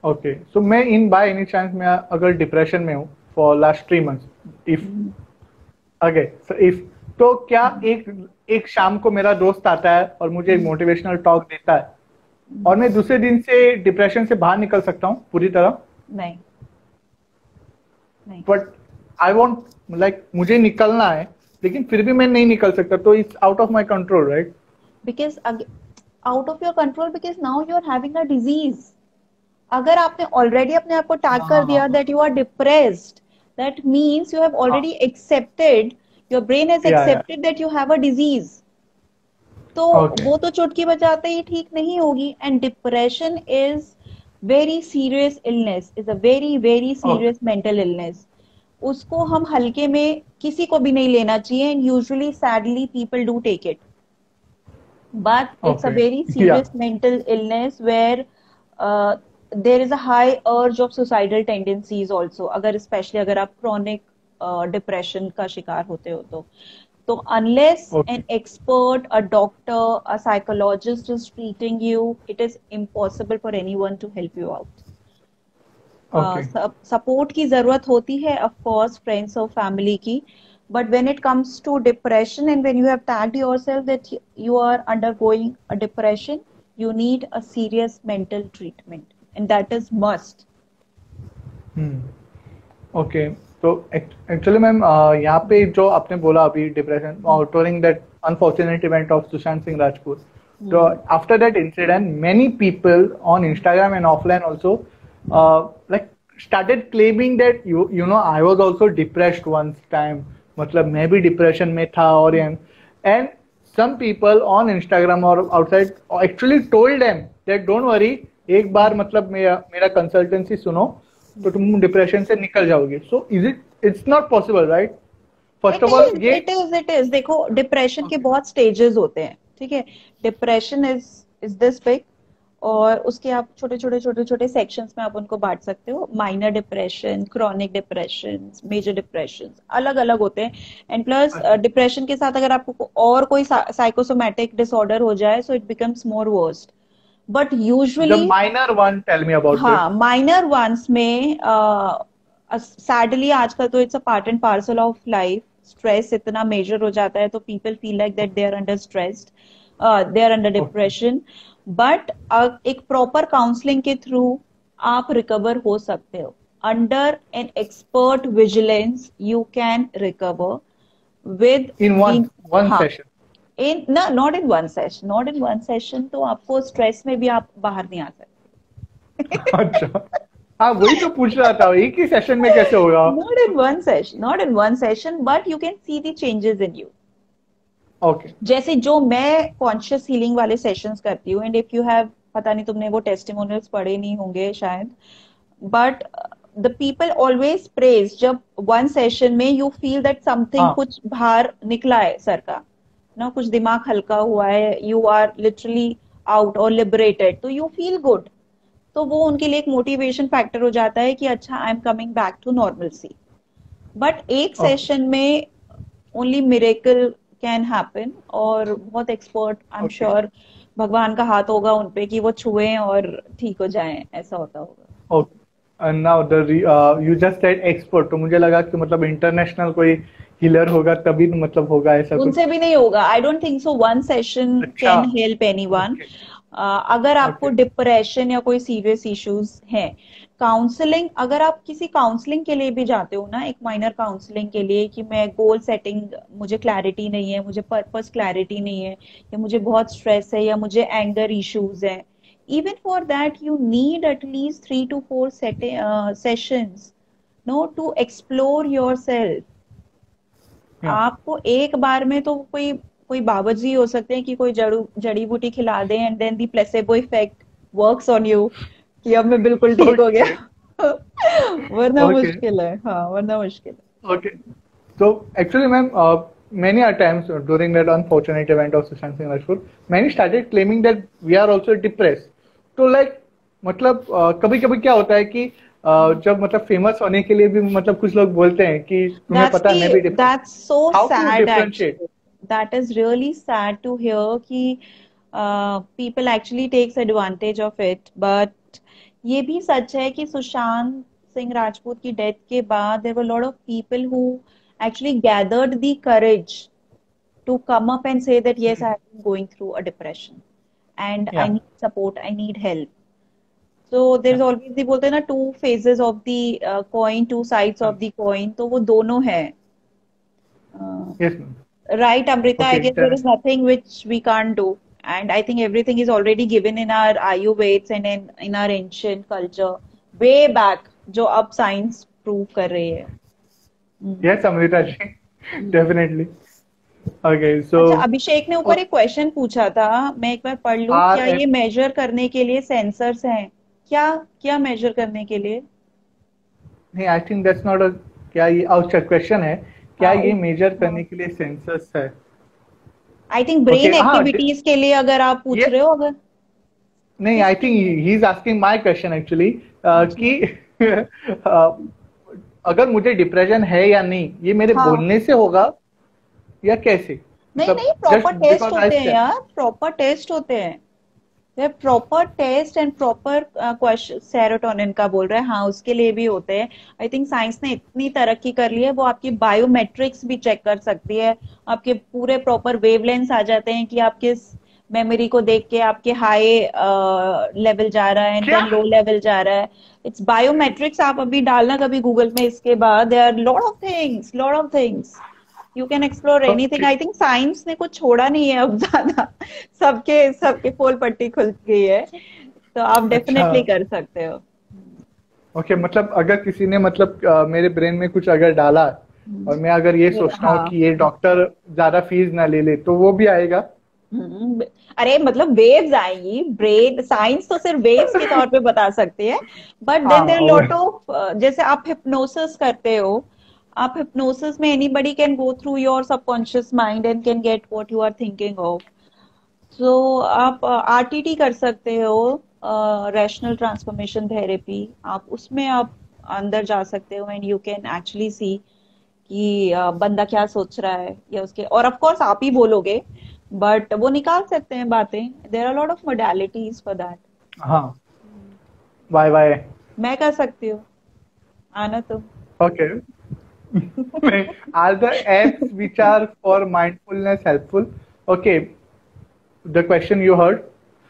Okay. So मैं इन बाय एनी चांस मैं अगर डिप्रेशन में हूँ for last 3 months, if okay, so if, तो क्या एक एक शाम को मेरा दोस्त आता है और मुझे एक मोटिवेशनल टॉक देता है और मैं दूसरे दिन से डिप्रेशन से बाहर निकल सकता हूँ पूरी तरह? नहीं, नहीं। बट आई वॉन्ट, लाइक मुझे निकलना है लेकिन फिर भी मैं नहीं निकल सकता, तो it's out of my control, right? Because out of your control, because now you are having a disease. अगर आपने ऑलरेडी अपने आप को टैग कर दिया हाँ that you are depressed, that means you have हाँ। Already accepted, your brain has या accepted that you have a disease. तो ओके वो तो चुटकी बजाते ही ठीक नहीं होगी. And depression is very serious illness, is a very very okay serious mental illness. उसको हम हल्के में किसी को भी नहीं लेना चाहिए. And usually sadly people do take it, but it's a okay very या serious mental illness where there is a high urge of suicidal tendencies also. अगर especially अगर आप chronic depression का शिकार होते हो तो unless okay an expert, a doctor, a psychologist is treating you, it is impossible for anyone to help you out. Okay support की जरूरत होती है ऑफ कोर्स, फ्रेंड्स और फैमिली की. But when it comes to depression and when you have tagged yourself that you are undergoing a depression, you need a serious mental treatment, and that is must. Okay तो एक्चुअली मैम यहाँ पे जो आपने बोला अभी depression during that unfortunate event of Sushant Singh Rajput, so after that incident many people on Instagram and offline also like started claiming that you know I was also depressed once time, मतलब मैं भी डिप्रेशन में था और and some people on Instagram or outside actually told them that don't worry, एक बार मतलब मेरा कंसल्टेंसी सुनो तो तुम डिप्रेशन से निकल जाओगे. So is it's not possible right? First of all ये इट इज देखो, डिप्रेशन के बहुत स्टेजेस होते हैं, ठीक है. डिप्रेशन इज दिस बिग, और उसके आप छोटे छोटे छोटे छोटे सेक्शंस में आप उनको बांट सकते हो. Minor depression, chronic depression, major depression अलग अलग होते हैं. एंड प्लस डिप्रेशन के साथ अगर आपको और कोई साइकोसोमैटिक डिसऑर्डर हो जाए, so it becomes more worst. But the usually minor one, tell me about this. हाँ, माइनर वंस में सैडली आजकल तो it's a part and parcel of life. Stress इतना मेजर हो जाता है तो people feel like that they are under stressed, they are under depression. But एक प्रॉपर काउंसलिंग के थ्रू आप रिकवर हो सकते हो. Under an expert vigilance you can recover with in one हाँ, session? In not in one session, not in one session. तो आपको स्ट्रेस में भी आप बाहर नहीं आ सकते. अच्छा, हाँ वही तो पूछ रहा था, एक ही सेशन में कैसे होगा? Not in one session, not in one session, but you can see the changes in you. Okay जैसे जो मैं कॉन्शियस हीलिंग वाले सेशंस करती हूँ, एंड इफ यू हैव, पता नहीं तुमने वो टेस्टिमोनियल्स पढ़े नहीं होंगे शायद, but the people always praise जब वन सेशन में यू फील दैट समथिंग, कुछ बाहर निकला है सर का ना, कुछ दिमाग हल्का हुआ है, यू आर लिटरली आउट और लिबरेटेड, तो यू फील गुड. तो वो उनके लिए एक मोटिवेशन फैक्टर हो जाता है कि अच्छा, I am coming back to normalcy. But एक सेशन में ओनली मिरेकल कैन हैपन, और बहुत एक्सपर्ट, आई एम श्योर भगवान का हाथ होगा उनपे कि वो छुएं और ठीक हो जाएं, ऐसा होता होगा. Okay now the you just said expert, तो मुझे लगा कि मतलब इंटरनेशनल कोई हीलर होगा तभी मतलब होगा ऐसा कुछ. उनसे भी नहीं होगा, आई don't think so. One session can help anyone. अगर आपको डिप्रेशन या कोई सीरियस इश्यूज हैं, काउंसलिंग, अगर आप किसी काउंसलिंग के लिए भी जाते हो ना, एक माइनर काउंसलिंग के लिए कि मैं गोल सेटिंग, मुझे क्लैरिटी नहीं है, मुझे पर्पस क्लैरिटी नहीं है, या मुझे बहुत स्ट्रेस है, या मुझे एंगर इश्यूज है, even for that you need at least 3 to 4 sessions, no, to explore yourself. आपको एक बार में तो कोई बाबाजी हो सकते हैं कि कोई जड़ी बूटी खिला दें and then the placebo effect works on you कि अब मैं बिल्कुल ठीक हो गया. वरना मुश्किल है. हाँ, वरना मुश्किल है. Okay, so actually ma'am, many a times during that unfortunate event of Sushant Singh Rajput, many started claiming that we are also depressed. तो like मतलब कभी कभी क्या होता है कि जब मतलब फेमस होने के लिए भी मतलब कुछ लोग बोलते हैं कि तुम्हें पता है मैं भी depress. That's so sad actually. That is really sad to hear कि people actually takes advantage of it. But ये भी सच है कि सुशांत सिंह राजपूत की डेथ के बाद there were a lot of people who actually gathered the courage to come up and say that yes, I am going through a depression and I need support, I need help. So there is always the, बोलते हैं ना, two phases of the coin, two sides of the coin. तो वो दोनों है. Yes ma'am. Right, Amrita, Okay, I guess there is nothing which we can't do. And I think everything is already given in our Ayurveds and in our ancient culture way back, जो अब science prove कर रही है. Yes, Amrita ji, definitely. Okay so अच्छा, अभिषेक ने ऊपर एक क्वेश्चन पूछा था, मैं एक बार पढ़ लूं। आर क्या एफ ये मेजर करने के लिए सेंसर्स हैं? क्या क्या मेजर करने के लिए? नहीं, I think that's not a, क्या ये अच्छा क्वेश्चन है, क्या हाँ ये मेजर करने हाँ, के लिए सेंसस है? आई थिंक ओके ब्रेन हाँ एक्टिविटीज के लिए अगर आप ये पूछ रहे हो, अगर नहीं, आई किसके थिंक लिए? He is asking my question actually अच्छा। कि अगर मुझे डिप्रेशन है या नहीं, ये मेरे हाँ, बोलने से होगा या कैसे? नहीं मतलब नहीं, proper just test because I होते हैं सेड। यार, प्रॉपर टेस्ट होते हैं। वे proper test and proper question, serotonin का बोल रहे हैं, हाँ उसके लिए भी होते हैं। आई थिंक साइंस ने इतनी तरक्की कर ली है, वो आपकी बायोमेट्रिक्स भी चेक कर सकती है। आपके पूरे प्रॉपर वेवलेंथ आ जाते हैं कि आप किस मेमोरी को देख के आपके हाई लेवल जा रहा है एंड क्या? देन लो लेवल जा रहा है। इट्स बायोमेट्रिक्स, आप अभी डालना कभी गूगल में इसके बाद, there are lot of things, lot of things. You can explore anything. Okay. I think science ने कुछ छोड़ा नहीं है अब ज्यादा। सबके सबके पोल पट्टी खुल गई है, तो आप अच्छा। डेफिनेटली कर सकते हो। ओके, मतलब अगर किसी ने मतलब मेरे ब्रेन में कुछ अगर डाला और मैं अगर ये सोचता हूँ हाँ। कि ये डॉक्टर ज्यादा फीस ना ले ले, तो वो भी आएगा? हम्म, अरे मतलब वेव्स आएंगी, ब्रेन साइंस तो सिर्फ वेव्स के तौर पे बता सकती है। बट देन हाँ देयर लॉट ऑफ, जैसे आप हिप्नोसिस करते हो, आप हिप्नोसिस में anybody can go through your subconscious mind and can get what you are thinking of. तो आप आरटीटी कर सकते हो, रैशनल ट्रांसफॉर्मेशन थेरेपी। आप उसमें आप अंदर जा सकते हो and you can actually see कि बंदा क्या सोच रहा है, या उसके, और ऑफ कोर्स आप ही बोलोगे, बट वो निकाल सकते हैं बातें। There are lot of modalities for that. हाँ। Bye bye. मैं कर सकती हूँ, आना तुम। Okay. Are the apps which are for mindfulness helpful? Okay, the question you heard.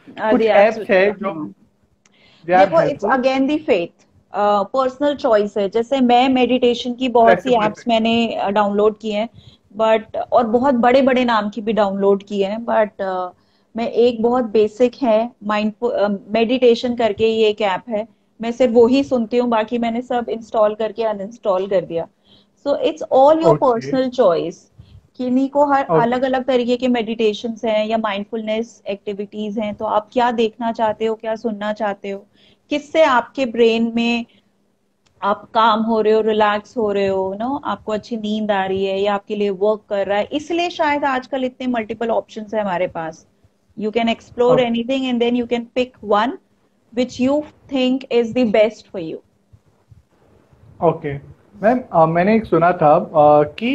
The कुछ एप्स। apps है जो they are देखो, it's helpful? Again the faith, personal choice है। जैसे मैं मेडिटेशन की बहुत सी एप्स Flexibility. मैंने डाउनलोड की हैं, बट और बहुत बड़े बड़े नाम की भी डाउनलोड की हैं, बट मैं एक बहुत बेसिक है, माइंड मेडिटेशन करके ये एक ऐप है, मैं सिर्फ वो ही सुनती हूँ, बाकी मैंने सब इंस्टॉल करके अनइंस्टॉल कर दिया। So it's all your Okay. Personal choice. किन्हीं को हर Okay. अलग अलग तरीके के मेडिटेशंस हैं या माइंडफुलनेस एक्टिविटीज हैं, तो आप क्या देखना चाहते हो, क्या सुनना चाहते हो, किससे आपके ब्रेन में आप काम हो रहे हो, रिलैक्स हो रहे हो, नो आपको अच्छी नींद आ रही है या आपके लिए वर्क कर रहा है। इसलिए शायद आजकल इतने मल्टीपल ऑप्शंस है हमारे पास। You can explore Okay. Anything and then you can pick one which you think is the best for you. Okay. Ma'am मैंने एक सुना था कि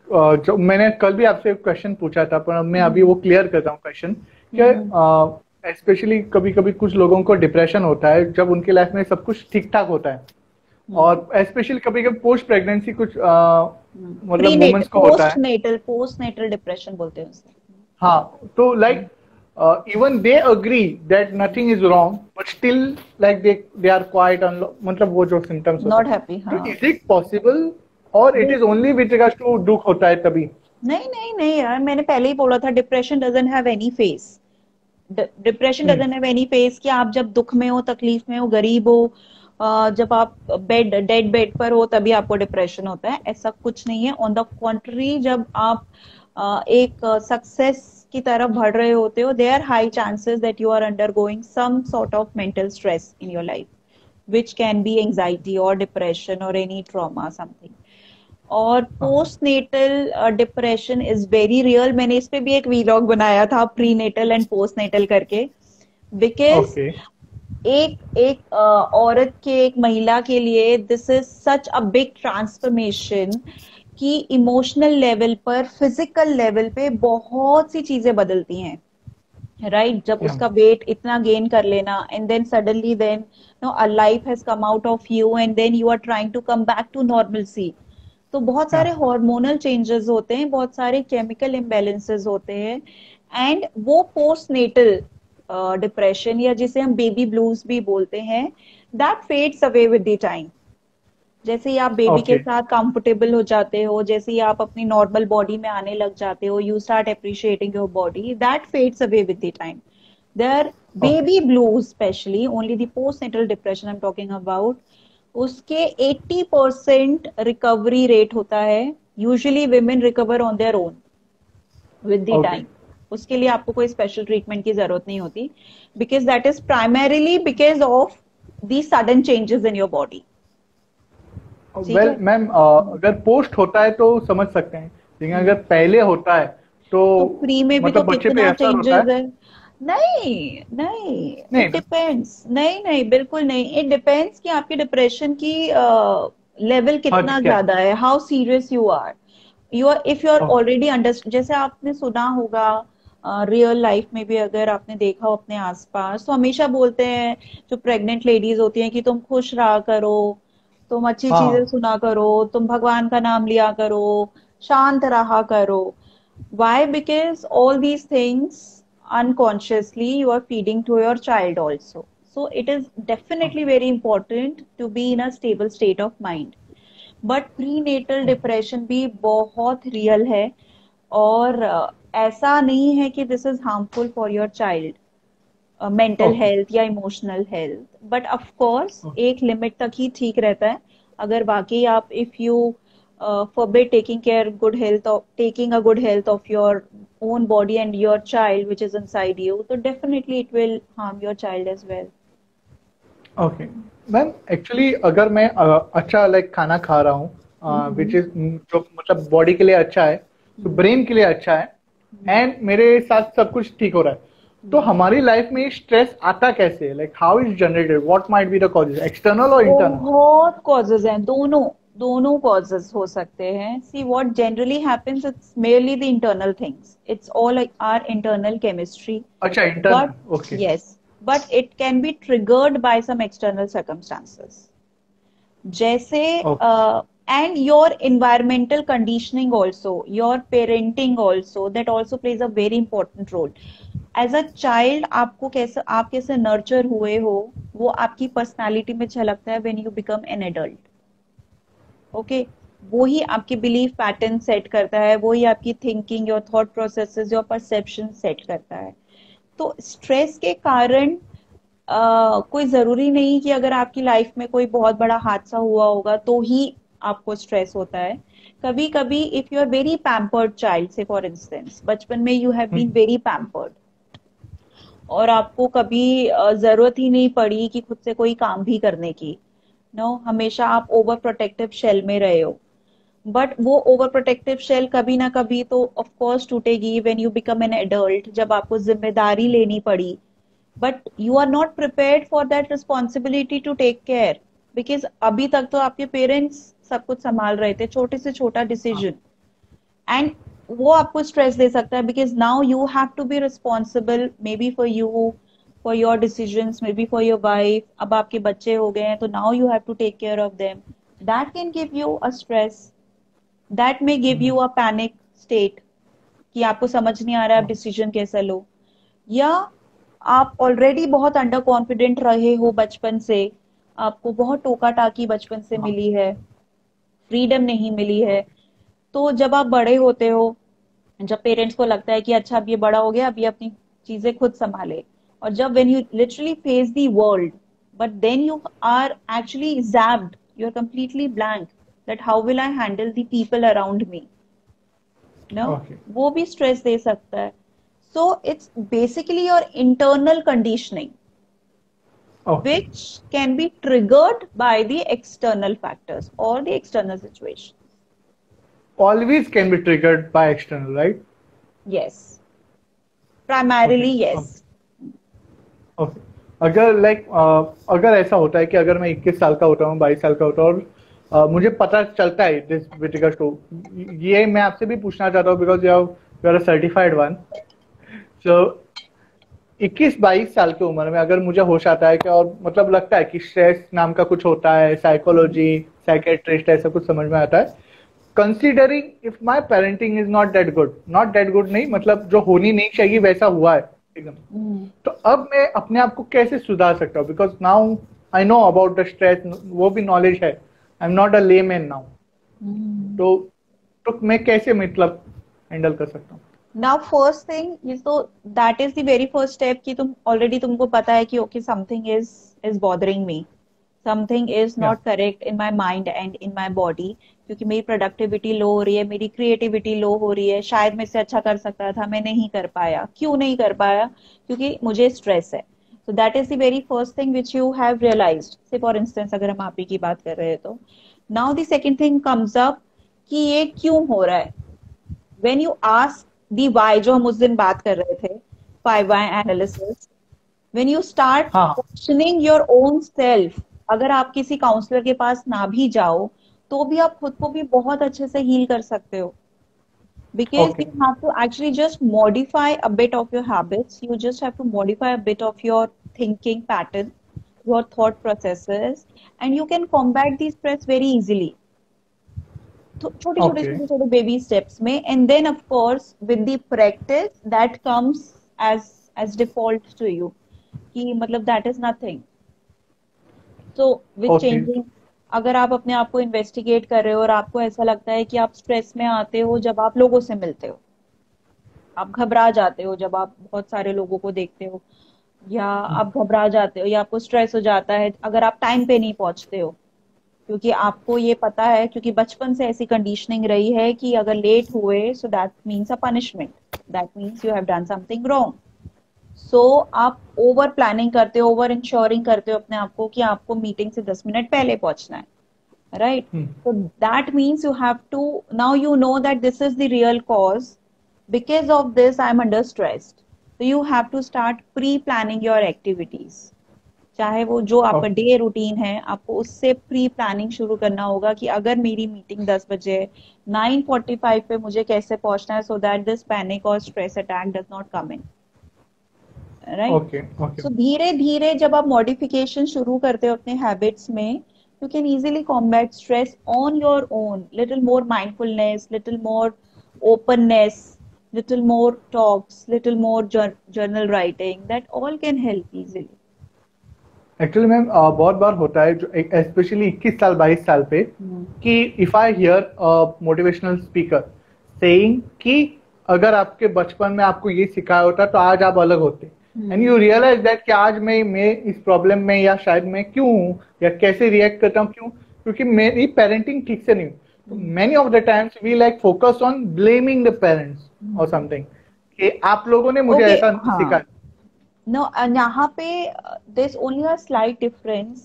जो मैंने कल भी आपसे एक क्वेश्चन पूछा था, पर मैं अभी वो क्लियर करता हूँ क्वेश्चन कि स्पेशली कभी कभी कुछ लोगों को डिप्रेशन होता है जब उनके लाइफ में सब कुछ ठीक ठाक होता है, और स्पेशली कभी कभी पोस्ट प्रेगनेंसी कुछ मतलब प्रीनेट वुमेन्स को होता है। पोस्ट नेटल डिप्रेशन बोलते हैं उसे। हाँ, तो like even they agree that nothing is wrong, but still like they are quite, मतलब वो जो सिम्टम्स होते नॉट हैं, हैप्पी, तो हाँ। इज इट पॉसिबल और it is only with regards to दुख होता है तभी? नहीं नहीं नहीं यार, मैंने पहले ही बोला था, depression doesn't have any face. Depression hmm. Doesn't have any face, कि आप जब दुख में हो, तकलीफ में हो, गरीब हो, जब आप डेड बेड पर हो, तभी आपको डिप्रेशन होता है, ऐसा कुछ नहीं है। ऑन द कॉन्ट्री, जब आप एक सक्सेस की तरफ बढ़ रहे होते हो, there high chances that you are undergoing some sort of mental stress in your life, which can be anxiety और डिप्रेशन और एनी ट्रॉमा समथिंग। और post natal depression is very real. मैंने इस पे भी एक वीलॉग बनाया था, pre natal and post natal करके। Because okay. एक एक औरत के, एक महिला के लिए this is such a big transformation, कि इमोशनल लेवल पर, फिजिकल लेवल पे बहुत सी चीजें बदलती हैं, राइट? जब उसका वेट इतना गेन कर लेना, and then suddenly then no a life has come out of you and then you are trying to come back to normal see. तो बहुत सारे हार्मोनल चेंजेस होते हैं, बहुत सारे केमिकल इम्बेलेंसेस होते हैं, एंड वो पोस्ट नेटल डिप्रेशन, या जिसे हम बेबी ब्लूज भी बोलते हैं, that fades away with the time. जैसे ही आप बेबी के ओके। साथ कंफर्टेबल हो जाते हो, जैसे ही आप अपनी नॉर्मल बॉडी में आने लग जाते हो, you start appreciating your body, that fades away with the time. There okay. Baby blues specially, only the post natal depression I am talking about, उसके 80% रिकवरी रेट होता है। Usually women recover on their own, with the okay. Time. उसके लिए आपको कोई स्पेशल ट्रीटमेंट की जरूरत नहीं होती, because that is primarily because of the sudden changes in your body. ठीक वेल है। मैम, अगर पोस्ट होता है तो समझ सकते हैं, लेकिन अगर हम्म। पहले होता है तो तो प्री में भी तो मतलब बच्चे पे कितना असर होता चेंजेस है? है। नहीं नहीं, नहीं इट ना? डिपेंड्स। नहीं नहीं, बिल्कुल नहीं, इट डिपेंड्स कि आपके डिप्रेशन की लेवल हद कितना क्या है? ज्यादा है, how serious you are. You are, if you are okay. Already under, जैसे आपने सुना होगा रियल लाइफ में भी, अगर आपने देखा हो अपने आसपास, तो हमेशा बोलते हैं जो प्रेग्नेंट लेडीज होती हैं कि तुम खुश रहा करो, तुम अच्छी चीजें हाँ। सुना करो, तुम भगवान का नाम लिया करो, शांत रहा करो। Why? Because all these things unconsciously you are feeding to your child also. So it is definitely okay. very important to be in a stable state of mind. But prenatal okay. Depression भी बहुत रियल है, और ऐसा नहीं है कि this is harmful for your child mental okay. Health या emotional health. But of course एक लिमिट तक ही ठीक रहता है। अगर वाकई आप, if you forbid taking care good health of taking a good health of your own body and your child which is inside you, so definitely it will harm your child as well. Okay. Ma'am actually अगर मैं अच्छा लाइक खाना खा रहा हूँ विच हम्म। इज जो मतलब बॉडी के लिए अच्छा है, तो हम्म। ब्रेन के लिए अच्छा है, हम्म। एंड मेरे साथ सब कुछ ठीक हो रहा है, तो हम्म। हमारी लाइफ में स्ट्रेस आता कैसे है? Like how is generated, what might be the causes, external और इंटरनल? बहुत कॉजेज हैं, दोनों दोनों कॉजेज हो सकते हैं। See what generally happens, it's merely the internal things, it's all our internal chemistry. अच्छा, But internal. Okay. yes, but it can be triggered by some external circumstances. जैसे okay. and your environmental conditioning also, your parenting also, that also plays a very important role. As a child आपको कैसे, आप कैसे नर्चर हुए हो, वो आपकी पर्सनालिटी में झलकता है when you become an adult. Okay. वो ही आपके बिलीफ पैटर्न सेट करता है, वो ही आपकी thinking, your thought processes, your perception set करता है। तो स्ट्रेस के कारण कोई जरूरी नहीं कि अगर आपकी लाइफ में कोई बहुत बड़ा हादसा हुआ होगा तो ही आपको स्ट्रेस होता है। कभी कभी if you are very pampered child, say for instance बचपन में you have been very pampered, और आपको कभी जरूरत ही नहीं पड़ी कि खुद से कोई काम भी करने की, नो, हमेशा आप ओवर प्रोटेक्टिव शेल में रहे हो। बट वो ओवर प्रोटेक्टिव शेल कभी ना कभी तो ऑफ कोर्स टूटेगी when you become an adult, जब आपको जिम्मेदारी लेनी पड़ी। But you are not prepared for that responsibility to take care, because अभी तक तो आपके पेरेंट्स सब कुछ संभाल रहे थे, छोटे से छोटा डिसीजन। एंड वो आपको स्ट्रेस दे सकता है, because now you have to be responsible may be for you, for your decisions, may be for your wife. अब आपके बच्चे हो गए हैं तो now you have to take care of them. That can give you a stress, that may give you a panic state, कि आपको समझ नहीं आ रहा है आप डिसीजन कैसे लो। या आप ऑलरेडी बहुत अंडर कॉन्फिडेंट रहे हो बचपन से, आपको बहुत टोका टाकी बचपन से मिली है, फ्रीडम नहीं मिली है। तो जब आप बड़े होते हो, जब पेरेंट्स को लगता है कि अच्छा अब ये बड़ा हो गया, अब ये अपनी चीजें खुद संभाले, और जब when you literally face the world, but then you are actually zapped, you are completely blank, that how will I handle the people around me, no, okay. वो भी स्ट्रेस दे सकता है। सो it's basically your internal conditioning okay. which can be triggered by the external factors or the external situation. Always can be triggered by external, right? Yes, okay. primarily yes. Okay. अगर लाइक अगर ऐसा होता है कि अगर मैं 21 साल का होता हूँ, 22 साल का होता हूँ, और मुझे पता चलता है दिस विद रिगार्ड्स टू, ये मैं आपसे भी पूछना चाहता हूँ because you are a certified one. So 21-22 साल की उम्र में अगर मुझे होश आता है कि, और मतलब लगता है कि स्ट्रेस नाम का कुछ होता है, साइकोलॉजी, साइकेट्रिस्ट, ऐसा कुछ समझ में आता है, considering if my parenting is not that good, not that good नहीं मतलब जो होनी नहीं चाहिए वैसा हुआ है एकदम, तो अब मैं अपने आप को कैसे सुधार सकता हूँ? Because now I know about the stress, वो भी नॉलेज है, आई am not a layman now, तो मैं कैसे मतलब हैंडल कर सकता हूँ? नाउ फर्स्ट थिंग, ये तो that is the very first step कि तुम ऑलरेडी, तुमको पता है कि okay something is bothering me, something is या not correct in my mind and in my body, क्योंकि मेरी प्रोडक्टिविटी लो हो रही है, मेरी क्रिएटिविटी लो हो रही है, शायद मैं इससे अच्छा कर सकता था, मैं नहीं कर पाया। क्यों नहीं कर पाया? क्योंकि मुझे स्ट्रेस है। So that is the very first thing which you have realized. Say for instance, अगर हम आप ही की बात कर रहे हैं तो now the second thing comes up कि ये क्यों हो रहा है। When you ask the why, जो हम उस दिन बात कर रहे थे, 5 why analysis, when you start हाँ questioning your own self, अगर आप किसी काउंसलर के पास ना भी जाओ तो भी आप खुद को भी बहुत अच्छे से हील कर सकते हो, because okay you have to actually just modify a bit of your habits. You just have to modify a bit of your thinking pattern, your thought processes, and you can combat the stress very easily. So छोटे छोटे ओके छोटे छोटे baby steps में, and then of course with the practice that comes as default to you, कि मतलब that is nothing. So with okay changing, अगर आप अपने आप को इन्वेस्टिगेट कर रहे हो और आपको ऐसा लगता है कि आप स्ट्रेस में आते हो जब आप लोगों से मिलते हो, आप घबरा जाते हो जब आप बहुत सारे लोगों को देखते हो, या आप घबरा जाते हो या आपको स्ट्रेस हो जाता है अगर आप टाइम पे नहीं पहुंचते हो, क्योंकि आपको ये पता है, क्योंकि बचपन से ऐसी कंडीशनिंग रही है कि अगर लेट हुए so that means a punishment, that means you have done something wrong. So आप ओवर प्लानिंग करते हो, ओवर इंश्योरिंग करते हो अपने आप को कि आपको मीटिंग से 10 मिनट पहले पहुंचना है, right? So that means you have to, now you know that this is the real cause, because of this I'm under stressed, so you have to start pre planning your activities, चाहे वो जो आपका ओके डे रूटीन है, आपको उससे प्री प्लानिंग शुरू करना होगा कि अगर मेरी मीटिंग 10 बजे, 9:45 पे मुझे कैसे पहुंचना है, सो दैट दिस पैनिक और stress attack does not come in, right? Okay okay so धीरे धीरे जब आप मॉडिफिकेशन शुरू करते हो अपने हैबिट्स में, you can easily combat stress on your own, little more mindfulness, little more openness, little more talks, little more journal writing, that all can help easily. Actually ma'am बहुत बार होता है जो स्पेशली 21 साल 22 साल पे कि if I hear motivational speaker saying कि अगर आपके बचपन में आपको ये सिखाया होता तो आज आप अलग होते, एंड यू रियलाइज दैट कि आज मैं इस प्रॉब्लम में या शायद मैं क्यों हूँ या कैसे रिएक्ट करता हूँ, क्यों? क्योंकि मेरी पेरेंटिंग ठीक से नहीं हुई। Many of the times we like focus on blaming the parents और समथिंग कि आप लोगों ने मुझे ओके, ऐसा हाँ, सिखाया। नो, यहाँ पे there's only a slight difference.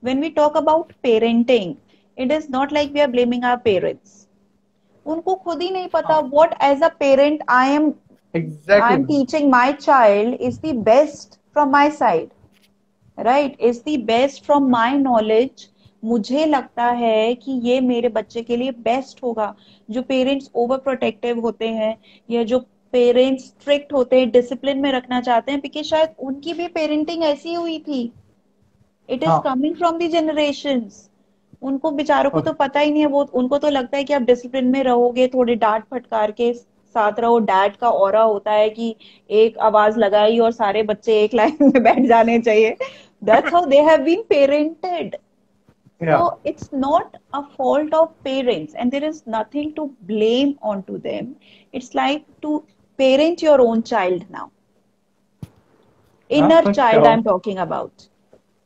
When we talk about parenting, it is not like we are blaming our parents. उनको खुद ही नहीं पता हाँ what as a parent I exactly am ma'am teaching my child is the best from my side, right? Is the best from my knowledge. मुझे लगता है कि ये मेरे बच्चे के लिए बेस्ट होगा। जो पेरेंट्स ओवर प्रोटेक्टिव होते हैं या जो पेरेंट्स स्ट्रिक्ट होते हैं, डिसिप्लिन में रखना चाहते हैं, बिकॉज शायद उनकी भी पेरेंटिंग ऐसी हुई थी, इट इज हाँ कमिंग फ्रॉम दी जनरेशंस। उनको बेचारों को तो ओके पता ही नहीं है, वो उनको तो लगता है कि आप डिसिप्लिन में रहोगे, थोड़ी डांट फटकार के साथ रहो। डैड का ऑरा होता है कि एक आवाज लगाई और सारे बच्चे एक लाइन में बैठ जाने चाहिए। That's how they have been parented. या So it's not a fault of parents, and there is nothing to blame onto them. It's like to parent your own child now. Inner child I'm talking about.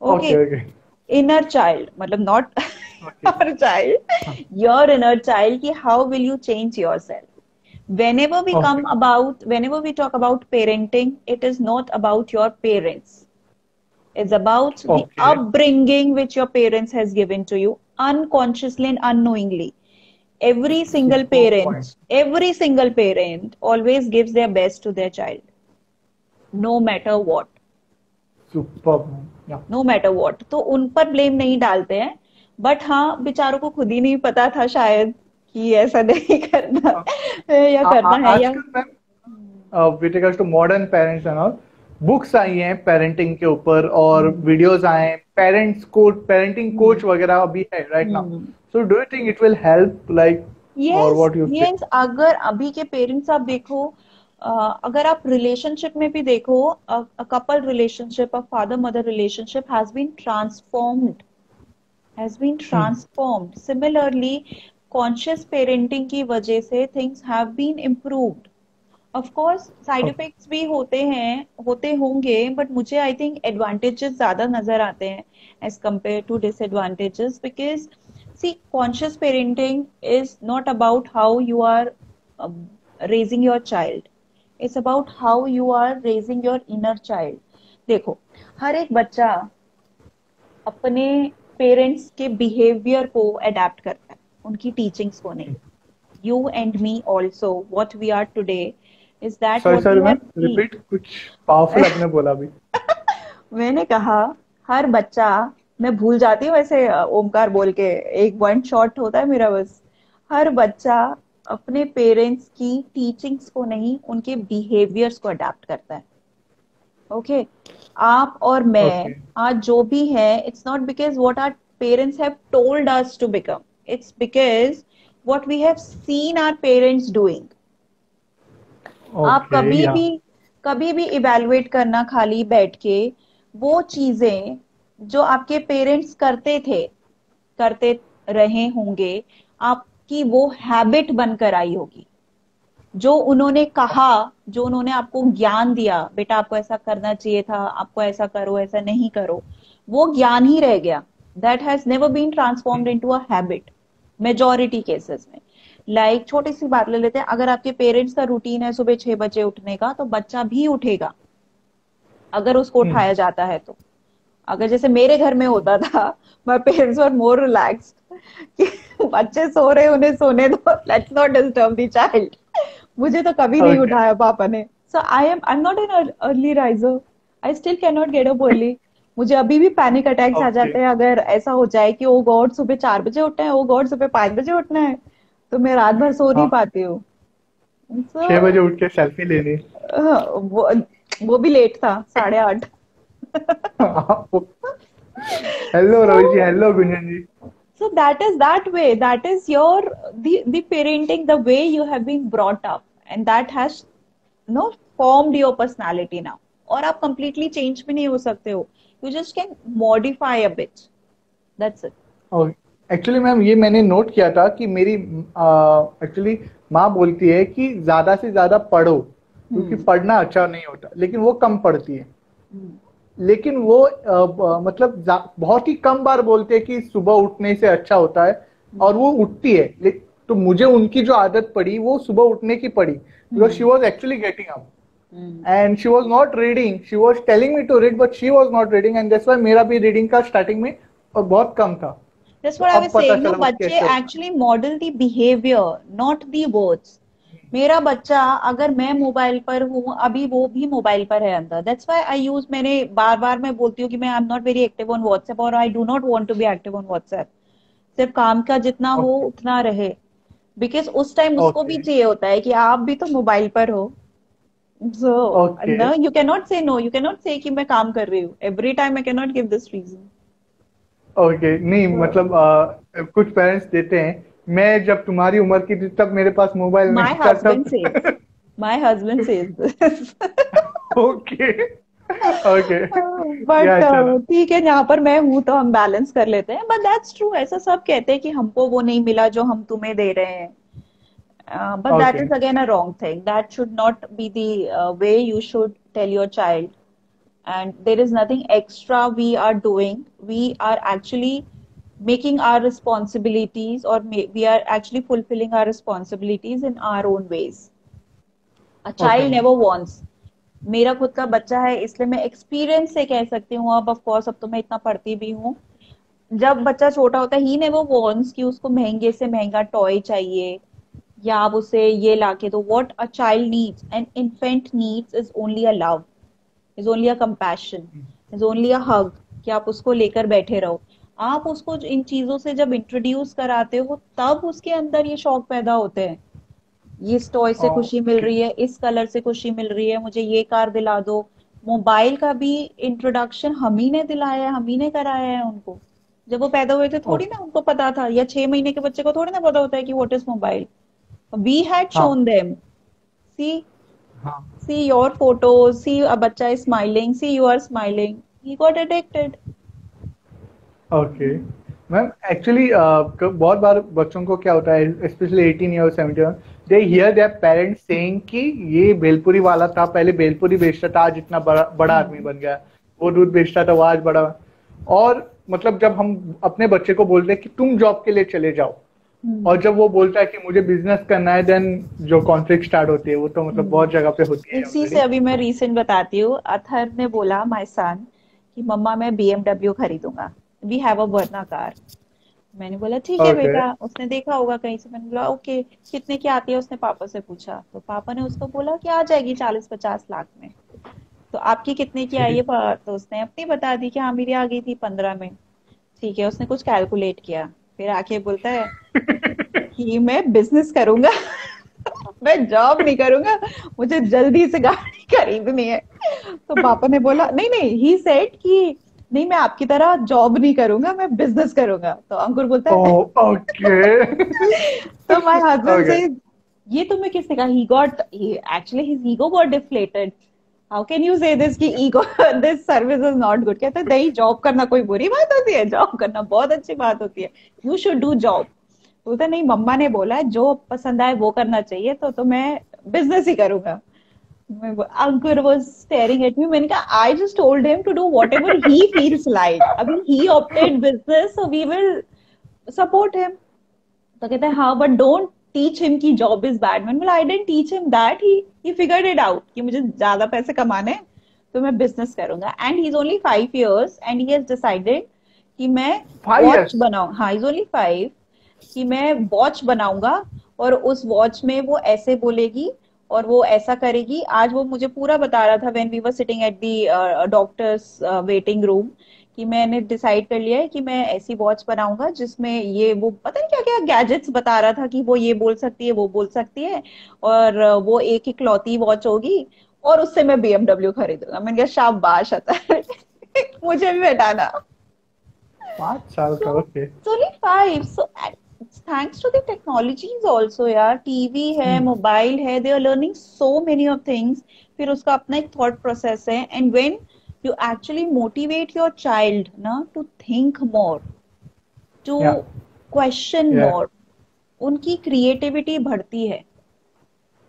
Okay Okay, okay inner child, matlab not okay our child, your inner child, ki how will you change yourself? Okay Whenever we talk about parenting, it is not about your parents. It's about the okay upbringing which your parents has given to you unconsciously and unknowingly. Super point Every single parent always gives their best to their child, no matter what. Super या नो मैटर व्हाट, तो उन पर ब्लेम नहीं डालते हैं, बट हाँ, बेचारों को खुद ही नहीं पता था शायद कि ऐसा नहीं करना है या करना है, या आजकल ma'am with regards to modern parents and all books आई हैं पेरेंटिंग के ऊपर और वीडियोस आए हैं, पेरेंट्स कोच पेरेंटिंग कोच वगैरह अभी है right now. So do you think it will help like और yes what you feel? Yes. अगर अभी के पेरेंट्स आप देखो, अगर आप रिलेशनशिप में भी देखो, couple relationship, a father mother relationship has been transformed. Similarly conscious parenting की वजह से things have been improved. Of course side okay. Effects भी होते हैं, होते होंगे, बट मुझे आई थिंक एडवांटेजेस ज्यादा नजर आते हैं as compared to disadvantages, because see conscious parenting is not about how you are raising your child, it's about how you are raising your inner child. देखो, हर एक बच्चा अपने पेरेंट्स के बिहेवियर को अडेप्ट करता है, उनकी टीचिंग्स को नहीं। you and me also, what we are today is that sorry what sorry we ma'am, have repeat, seen। कुछ पावरफुल आपने बोला अभी। मैंने कहा हर बच्चा, मैं भूल जाती हूँ वैसे ओमकार बोल के, एक वन शॉट होता है मेरा बस। हर बच्चा अपने पेरेंट्स की टीचिंग्स को नहीं, उनके बिहेवियर्स को अडेप्ट करता है। ओके, आप और मैं ओके। आज जो भी है, it's not because what our parents have told us to become, it's because what we have seen our parents doing. आप ओके या। कभी भी इवेलुएट करना खाली बैठ के, वो चीजें जो आपके पेरेंट्स करते थे, करते रहे होंगे, आपकी वो हैबिट बनकर आई होगी। जो उन्होंने कहा, जो उन्होंने आपको ज्ञान दिया, बेटा आपको ऐसा करना चाहिए था, आपको ऐसा करो, ऐसा नहीं करो, वो ज्ञान ही रह गया। That has never been transformed into a habit majority cases में। लाइक छोटी सी बात ले लेते हैं, अगर आपके पेरेंट्स का रूटीन है सुबह 6 बजे उठने का, तो बच्चा भी उठेगा अगर उसको उठाया जाता है तो। अगर जैसे मेरे घर में होता था, my parents were more relaxed कि बच्चे सो रहे, उन्हें सोने दो, let's not disturb the child. मुझे तो कभी नहीं ओके। उठाया पापा ने। So I am not an early riser, I still can not get up early. मुझे अभी भी पैनिक अटैक्स आ ओके। जाते हैं अगर ऐसा हो जाए कि ओ गॉड सुबह 4 बजे उठना है, ओ गॉड सुबह 5 बजे उठना है, तो मैं रात भर सो नहीं हाँ, पाती हूँ। सो 6 बजे उठ के सेल्फी लेनी। वो वो भी लेट था, 8:30। Hello Rohit ji, So, hello Gunjan ji. so that is that way. That is your the parenting, the way you have been brought up, and that has formed your personality now. और आप completely change भी नहीं हो सकते हो. You just can modify a bit. That's it. और एक्चुअली मैम, ये मैंने नोट किया था कि मेरी एक्चुअली माँ बोलती है कि ज्यादा से ज्यादा पढ़ो, क्योंकि हम्म। पढ़ना अच्छा नहीं होता, लेकिन वो कम पढ़ती है। हम्म। लेकिन वो मतलब बहुत ही कम बार बोलते हैं कि सुबह उठने से अच्छा होता है, और वो उठती है। तो मुझे उनकी जो आदत पड़ी वो सुबह उठने की पड़ी, because she was actually getting up and she was not reading. She was telling me to read but she was not reading, and that's why मेरा भी रीडिंग का स्टार्टिंग में और बहुत कम था। That's तो what I अब was पता saying. No, चला वो बच्चे कैसे होता actually model the behavior, not the words. मेरा बच्चा, अगर मैं मोबाइल पर हूँ, अभी वो भी मोबाइल पर है अंदर। दैट्स व्हाई आई यूज, मैंने बार बार मैं बोलती हूँ कि मैं I am not very active on WhatsApp, और I do not want to be active on WhatsApp. सिर्फ काम का जितना है। हो ओके। उतना रहे, बिकॉज उस टाइम उसको ओके। भी चाहिए होता है कि आप भी तो मोबाइल पर हो। So okay. No, you can not say no, you can not say कि मैं काम कर रही हूँ every time, I can not give this reason. Okay, नहीं मतलब कुछ पेरेंट्स देते हैं। मैं जब तुम्हारी उम्र की थी तब मेरे पास मोबाइल माय नहीं था हस्बैंड सेज, तब। My husband says this. Okay. Okay. या बट चलो। ठीक है, यहाँ पर मैं हूं तो हम बैलेंस कर लेते हैं। बट दैट्स ट्रू, ऐसा सब कहते हैं कि हमको वो नहीं मिला जो हम तुम्हें दे रहे हैं। But that okay. Is again a wrong thing, that should not be the way you should tell your child. And there is nothing extra we are doing. We are actually making our responsibilities, or we are actually fulfilling our responsibilities in our own ways. A okay child ma'am. never wants, मेरा खुद का बच्चा है इसलिए मैं एक्सपीरियंस से कह सकती हूँ। अब ऑफ कोर्स अब तो मैं इतना पढ़ती भी हूँ। जब बच्चा छोटा होता है, ही नेवर वांट्स कि उसको महंगे से महंगा टॉय चाहिए, या आप उसे ये लाके दो। What a child needs, an infant needs, is only a love, is only a compassion, is only a hug, कि आप उसको लेकर बैठे रहो। आप उसको इन चीजों से जब इंट्रोड्यूस कराते हो, तब उसके अंदर ये शौक पैदा होते हैं। ये इस टॉय से खुशी मिल ओके। रही है, इस कलर से खुशी मिल रही है, मुझे ये कार दिला दो। मोबाइल का भी इंट्रोडक्शन हम ही ने दिलाया है, हम ही ने कराया है उनको। जब वो पैदा हुए थे थोड़ी ओके। ना उनको पता था, या 6 महीने के बच्चे को थोड़ी ना पता होता है कि what is mobile. We had हाँ। शोन देम, सी, हाँ। see your photos, see a bacha is smiling, see you are smiling, he got addicted. Okay. Ma'am actually बहुत बार बच्चों को क्या होता है, specially 18 year 17, they hear their parents saying कि ये भेलपुरी वाला था, पहले भेलपुरी बेचता था, आज इतना बड़ा बड़ा आदमी बन गया, वो दूध बेचता था, वो आज बड़ा। और मतलब जब हम अपने बच्चे को बोलते हैं कि तुम जॉब के लिए चले जाओ, और जब वो बोलता है कि मुझे बिजनेस करना है, देन जो कॉन्फ्लिक्ट स्टार्ट होती है वो तो मतलब बहुत जगह पे होती है इसी ऑलरेडी। से अभी मैं रीसेंट बताती हूँ। अथर ने बोला, माय सन, कि मम्मा मैं BMW खरीदूंगा, we have a Verna car. मैंने बोला ठीक है ओके। बेटा, उसने देखा होगा कहीं से। मैंने बोला ओके, कितने की आती है? उसने पापा से पूछा, तो पापा ने उसको बोला कि आ जाएगी 40-50 लाख में। तो आपकी कितने की आई है? तो उसने अपनी बता दी कि हाँ मेरी आ गई थी 15 में। ठीक है, उसने कुछ कैलकुलेट किया, फिर आके बोलता है कि मैं बिजनेस करूंगा, मैं जॉब नहीं करूंगा, मुझे जल्दी से गाड़ी खरीदनी है। तो पापा ने बोला नहीं नहीं, ही सेड कि नहीं मैं आपकी तरह जॉब नहीं करूंगा, मैं बिजनेस करूंगा। तो अंकुर बोलता है ओह ओके। तो माय हस्बैंड से, ओके। ये तुम्हें किसने कहा? He got, actually his ego got deflated. How can you से दिस कि ego, this service is not good? कहता है नहीं, जॉब करना कोई बुरी बात होती है? जॉब करना बहुत अच्छी बात होती है, यू शुड डू जॉब। बोलता नहीं, मम्मा ने बोला है जो पसंद आए वो करना चाहिए, तो मैं बिजनेस ही करूंगा। अंकुर was staring at me. मैंने कहा I just told him to do whatever he feels like. अभी he opted business, so we will support him. तो कहता है हाँ, but don't teach him कि job is bad. मैंने बोला I didn't teach him that. He figured it out कि मुझे ज्यादा पैसे कमाने हैं, तो मैं बिजनेस करूंगा। And he's only 5 years and he has decided कि मैं 5 years? वॉच बनाऊं। हाँ, he's only 5, कि मैं वॉच बनाऊंगा, और उस वॉच में वो ऐसे बोलेगी और वो ऐसा करेगी। आज वो मुझे पूरा बता रहा था when we were sitting at the doctor's waiting room, कि मैंने डिसाइड कर लिया है कि मैं ऐसी वॉच बनाऊंगा जिसमें ये वो पता नहीं क्या क्या गैजेट्स बता रहा था कि वो ये बोल सकती है, वो बोल सकती है, और वो एक इकलौती वॉच होगी, और उससे मैं BMW खरीदूंगा। मैंने कहा शाबाश अता, मुझे भी बैठाना। 5 साल का? So okay. it's only 5. So thanks to the technologies also यार, टीवी है, हम्म। मोबाइल है, they are learning so many of things। फिर उसका अपना एक थॉट प्रोसेस है। And when you actually motivate your child ना to think more, to या question या more, उनकी क्रिएटिविटी बढ़ती है।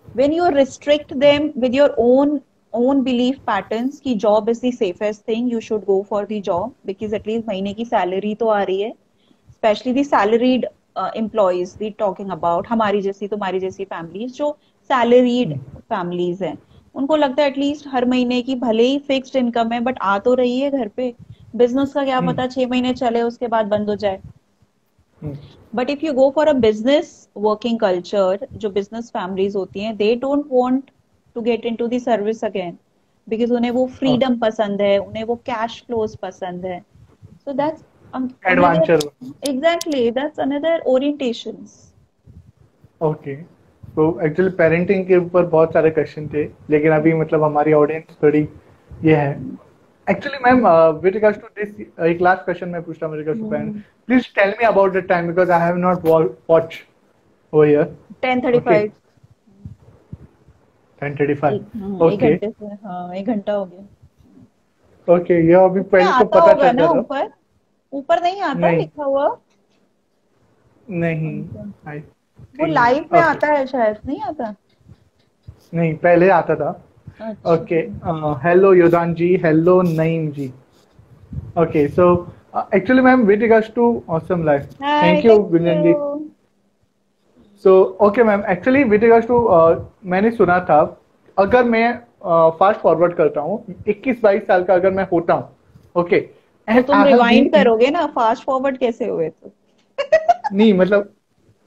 when you restrict them with your own belief patterns कि job is the safest thing, you should go for the job because at least महीने की सैलरी तो आ रही है। Specially the salaried employees, we talking about हमारी जैसी तुम्हारी जैसी फैमिलीज जो सैलरीड फैमिलीज हैं, उनको लगता है एटलीस्ट हर महीने की भले ही फिक्स्ड इनकम है बट आ तो रही है घर पे। बिजनेस का क्या पता 6 महीने चले उसके बाद बंद हो जाए। But if you go for a business working culture, जो बिजनेस फैमिलीज होती हैं, they don't want to get into the service again, because उन्हें वो फ्रीडम पसंद है, उन्हें वो कैश फ्लोज पसंद है। So that's another, adventure. exactly, that's another orientations. Okay. तो एक्चुअली पेरेंटिंग के ऊपर बहुत सारे क्वेश्चन थे, लेकिन अभी मतलब हमारी ऑडियंस थोड़ी ये है। Actually ma'am, with regards to this, एक लास्ट क्वेश्चन मैं पूछता हूँ with regards to parent. Please tell me about the time because I have not watch over here. Okay. 10:35। 10:35। एक ओके। घंटे से, हाँ 1 घंटा हो गया। ओके, ये अभी उसमें पहले तो आता पता होगा चल ना जाता। ऊपर, ऊपर नहीं आता नहीं लिखा हुआ? नहीं। अच्छा। आई वो थिंक लाइव में ओके। आता है शायद, नहीं आता? नहीं, पहले आता था। अच्छा। Okay. Hello Yodan ji, hello Naeem ji. Okay, so actually, ma'am, with regards to Awesome Life, hi, thank you, thank Gunjan ji. You. So, okay, ma'am, actually, with regards to मैंने सुना था, अगर मैं फास्ट फॉरवर्ड करता हूँ, 21-22 साल का अगर मैं होता हूँ, ओके, तो एंड तुम आई हैव रिवाइंड बीन, करोगे ना, फास्ट फॉरवर्ड कैसे हुए तो? नहीं मतलब,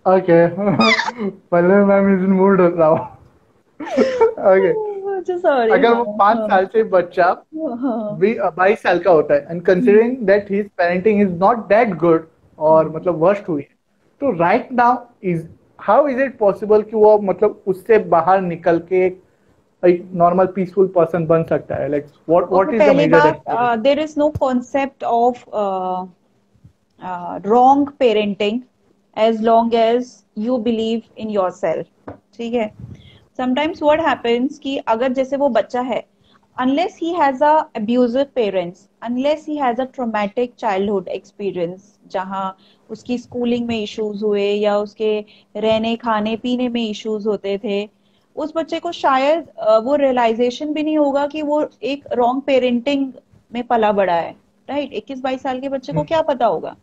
ओके, पहले मैं इस मूड होता हूँ। ओके। अच्छा सॉरी। अगर हाँ वो 5 साल हाँ से बच्चा हाँ। 22 साल का होता है, and considering that his parenting is not that good, और मतलब वर्स्ट हुई है, तो right now is, how is it possible कि वो मतलब उससे बाहर निकल के एक नॉर्मल पीसफुल पर्सन बन सकता है? Like what okay, is the पहली मेजर बात, activity? There is no concept of wrong parenting as long as you believe in yourself. ठीक है, समटाइम्स व्हाट हैपेंस कि अगर जैसे वो बच्चा है, unless he has a abusive parents, unless he has a traumatic childhood experience जहाँ उसकी स्कूलिंग में इश्यूज हुए या उसके रहने खाने पीने में इश्यूज होते थे, उस बच्चे को शायद वो रियलाइजेशन भी नहीं होगा कि वो एक रॉन्ग पेरेंटिंग में पला बड़ा है। राइट, 21-22 साल के बच्चे को हम्म, क्या पता होगा?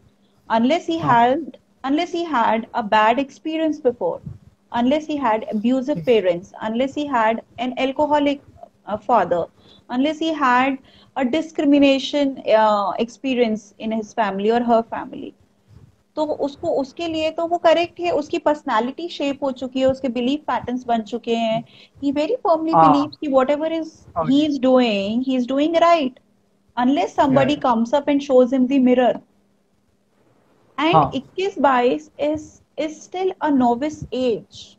unless he हाँ had unless he had a bad experience before, unless he had abusive parents, unless he had an alcoholic father, unless he had a discrimination experience in his family or her family, तो उसको उसके लिए तो वो करेक्ट है, उसकी पर्सनालिटी शेप हो चुकी है, उसके बिलीफ पैटर्न्स बन चुके हैं। ही वेरी फर्मली हाँ बिलीव्स कि what ever is okay he is doing right, unless या somebody comes up and shows him the mirror. And हाँ 21-22 is still a novice age.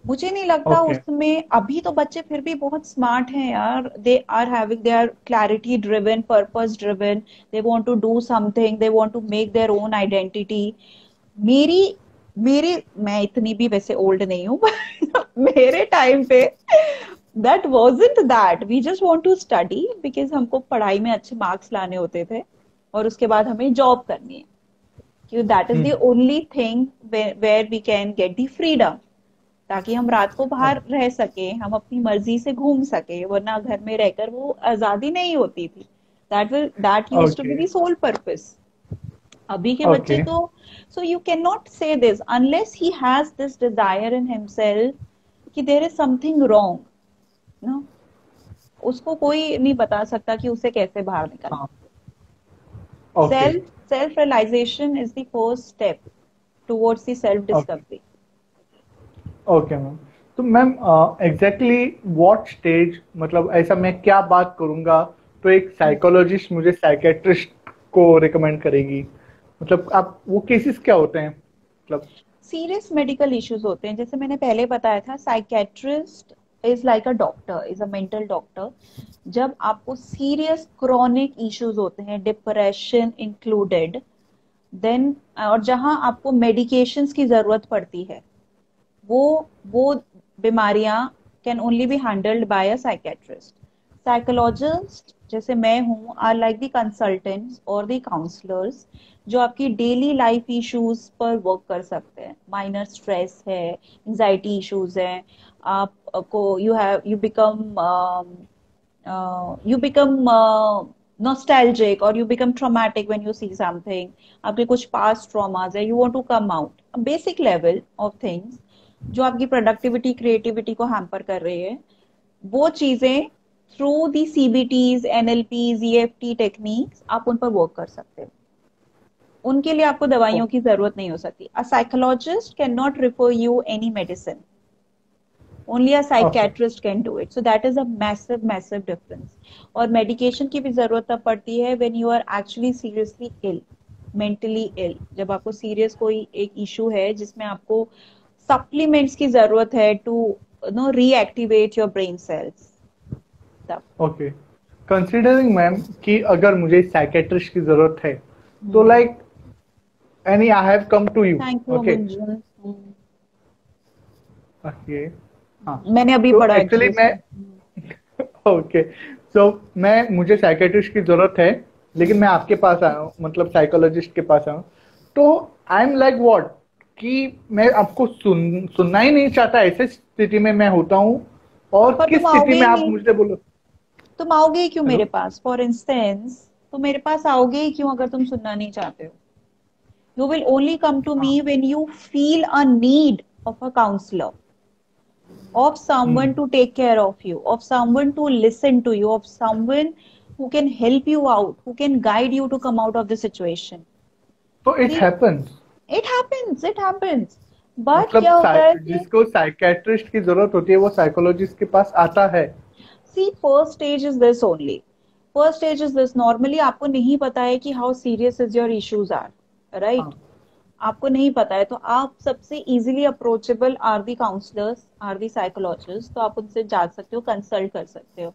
मुझे नहीं लगता ओके उसमें, अभी तो बच्चे फिर भी बहुत स्मार्ट हैं यार, they are clarity driven, purpose driven, they want to do something, they want to make their own identity. मेरी मेरे मैं इतनी भी वैसे ओल्ड नहीं हूँ मेरे टाइम पे that wasn't that, we just want to study because हमको पढ़ाई में अच्छे मार्क्स लाने होते थे और उसके बाद हमें जॉब करनी है, कि that is the hmm only thing where we can get the freedom, ताकि हम रात को बाहर रह सके, हम अपनी मर्जी से घूम सके, वरना घर में रहकर वो आजादी नहीं होती थी। That used to okay be the sole purpose. अभी के बच्चे ओके तो, so you can not say this unless he has this desire in himself कि there is something wrong, no, उसको कोई नहीं बता सकता कि उसे कैसे बाहर निकलना। हाँ okay Self realization is the first step towards the self okay discovery. Okay ma'am. तो मैम एग्जैक्टली व्हाट स्टेज, मतलब ऐसा मैं क्या बात करूंगा तो एक साइकोलॉजिस्ट मुझे साइकेट्रिस्ट को रिकमेंड करेगी? मतलब आप वो केसेस क्या होते हैं मतलब? सीरियस मेडिकल इश्यूज होते हैं, जैसे मैंने पहले बताया था, psychiatrist is like a doctor, is a mental doctor. जब आपको सीरियस क्रॉनिक इश्यूज होते हैं, डिप्रेशन इंक्लूडेड, देन, और जहां आपको मेडिकेशंस की जरूरत पड़ती है, वो वो बीमारियां can only be handled by a psychiatrist. Psychologist जैसे मैं हूँ आर लाइक द कंसल्टेंट्स और द काउंसलर्स, जो आपकी डेली लाइफ इश्यूज पर वर्क कर सकते हैं। माइनर स्ट्रेस है, एंजाइटी इश्यूज हैं, आपको you become nostalgic or you become traumatic when you see something, आपके कुछ past traumas है, you want to come out, a basic level of things जो आपकी प्रोडक्टिविटी क्रिएटिविटी को हैम्पर कर रही है, वो चीजें थ्रू दी सीबीटीज, एनएलपीज, ईएफटी टेक्निक्स आप उन पर वर्क कर सकते हो। उनके लिए आपको दवाइयों की जरूरत नहीं हो सकती। A psychologist can not refer you any medicine, only a okay psychiatrist can do it, so that is a massive difference। और मेडिकेशन की भी जरूरत तब पड़ती है when you are actually seriously ill, mentally ill, जब आपको सीरियस कोई एक इशू है जिसमें आपको सप्लीमेंट्स की जरूरत है to know reactivate your brain cells, तब। ओके कंसिडरिंग मैम कि अगर मुझे साइकेट्रिस्ट की जरूरत है तो like any I have come to you. Thank you okay Manjul. Okay हाँ। मैंने अभी तो पढ़ा एक्चुअली एक्चुअली मैं इसमें। ओके सो मैं मुझे साइकेट्रिस्ट की जरूरत है, लेकिन मैं आपके पास आया हूँ, मतलब साइकोलॉजिस्ट के पास आया हूँ। तो आई एम लाइक व्हाट कि मैं आपको सुनना ही नहीं चाहता, ऐसे स्थिति में मैं होता हूँ। और पर किस तुम स्थिति आओगे में ही आप नहीं, मुझे बोलो? तुम आओगे ही क्यों हेलो मेरे पास? फॉर इंस्टेंस, तुम मेरे पास आओगे ही क्यों अगर तुम सुनना नहीं चाहते हो? You will only come to हाँ me when you feel a need of a counselor, of someone hmm to take care of you, of someone to listen to you, of someone who can help you out, who can guide you to come out of the situation. तो it See, happens, it happens. But मतलब क्या होता है कि, जिसको साइकेट्रिस्ट की जरूरत होती है वो साइकोलॉजिस्ट के पास आता है। see, first stage is this only. First stage is this. Normally आपको नहीं पता है कि how serious is your issues are, right? हाँ आपको नहीं पता है, तो आप सबसे easily approachable are the counsellors, are the psychologist, तो आप उनसे जा सकते हो, कंसल्ट कर सकते हो।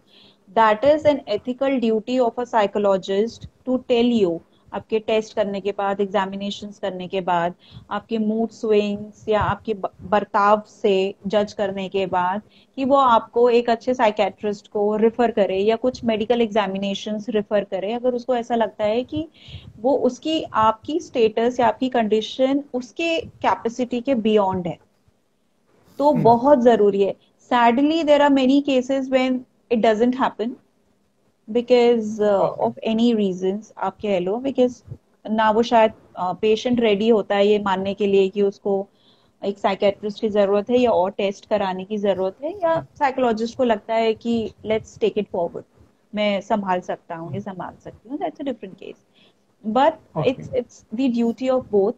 That is an ethical duty of a psychologist to tell you आपके टेस्ट करने के बाद, एग्जामिनेशंस करने के बाद, आपके मूड स्विंग्स या आपके बर्ताव से जज करने के बाद, कि वो आपको एक अच्छे साइकेट्रिस्ट को रिफर करे या कुछ मेडिकल एग्जामिनेशंस रिफर करे, अगर उसको ऐसा लगता है कि वो उसकी आपकी स्टेटस या आपकी कंडीशन उसके कैपेसिटी के बियॉन्ड है, तो हम्म। बहुत जरूरी है। Sadly there are many cases when it doesn't happen because okay. Of any reasons, आप कह लो, बिकॉज ना वो शायद पेशेंट रेडी होता है ये मानने के लिए कि उसको एक साइकेट्रिस्ट की जरूरत है या और टेस्ट कराने की जरूरत है, या साइकोलॉजिस्ट को लगता है कि लेट्स टेक इट फॉरवर्ड, मैं संभाल सकता हूँ, ये संभाल सकती हूँ, that's a different case. But okay. It's the duty of both,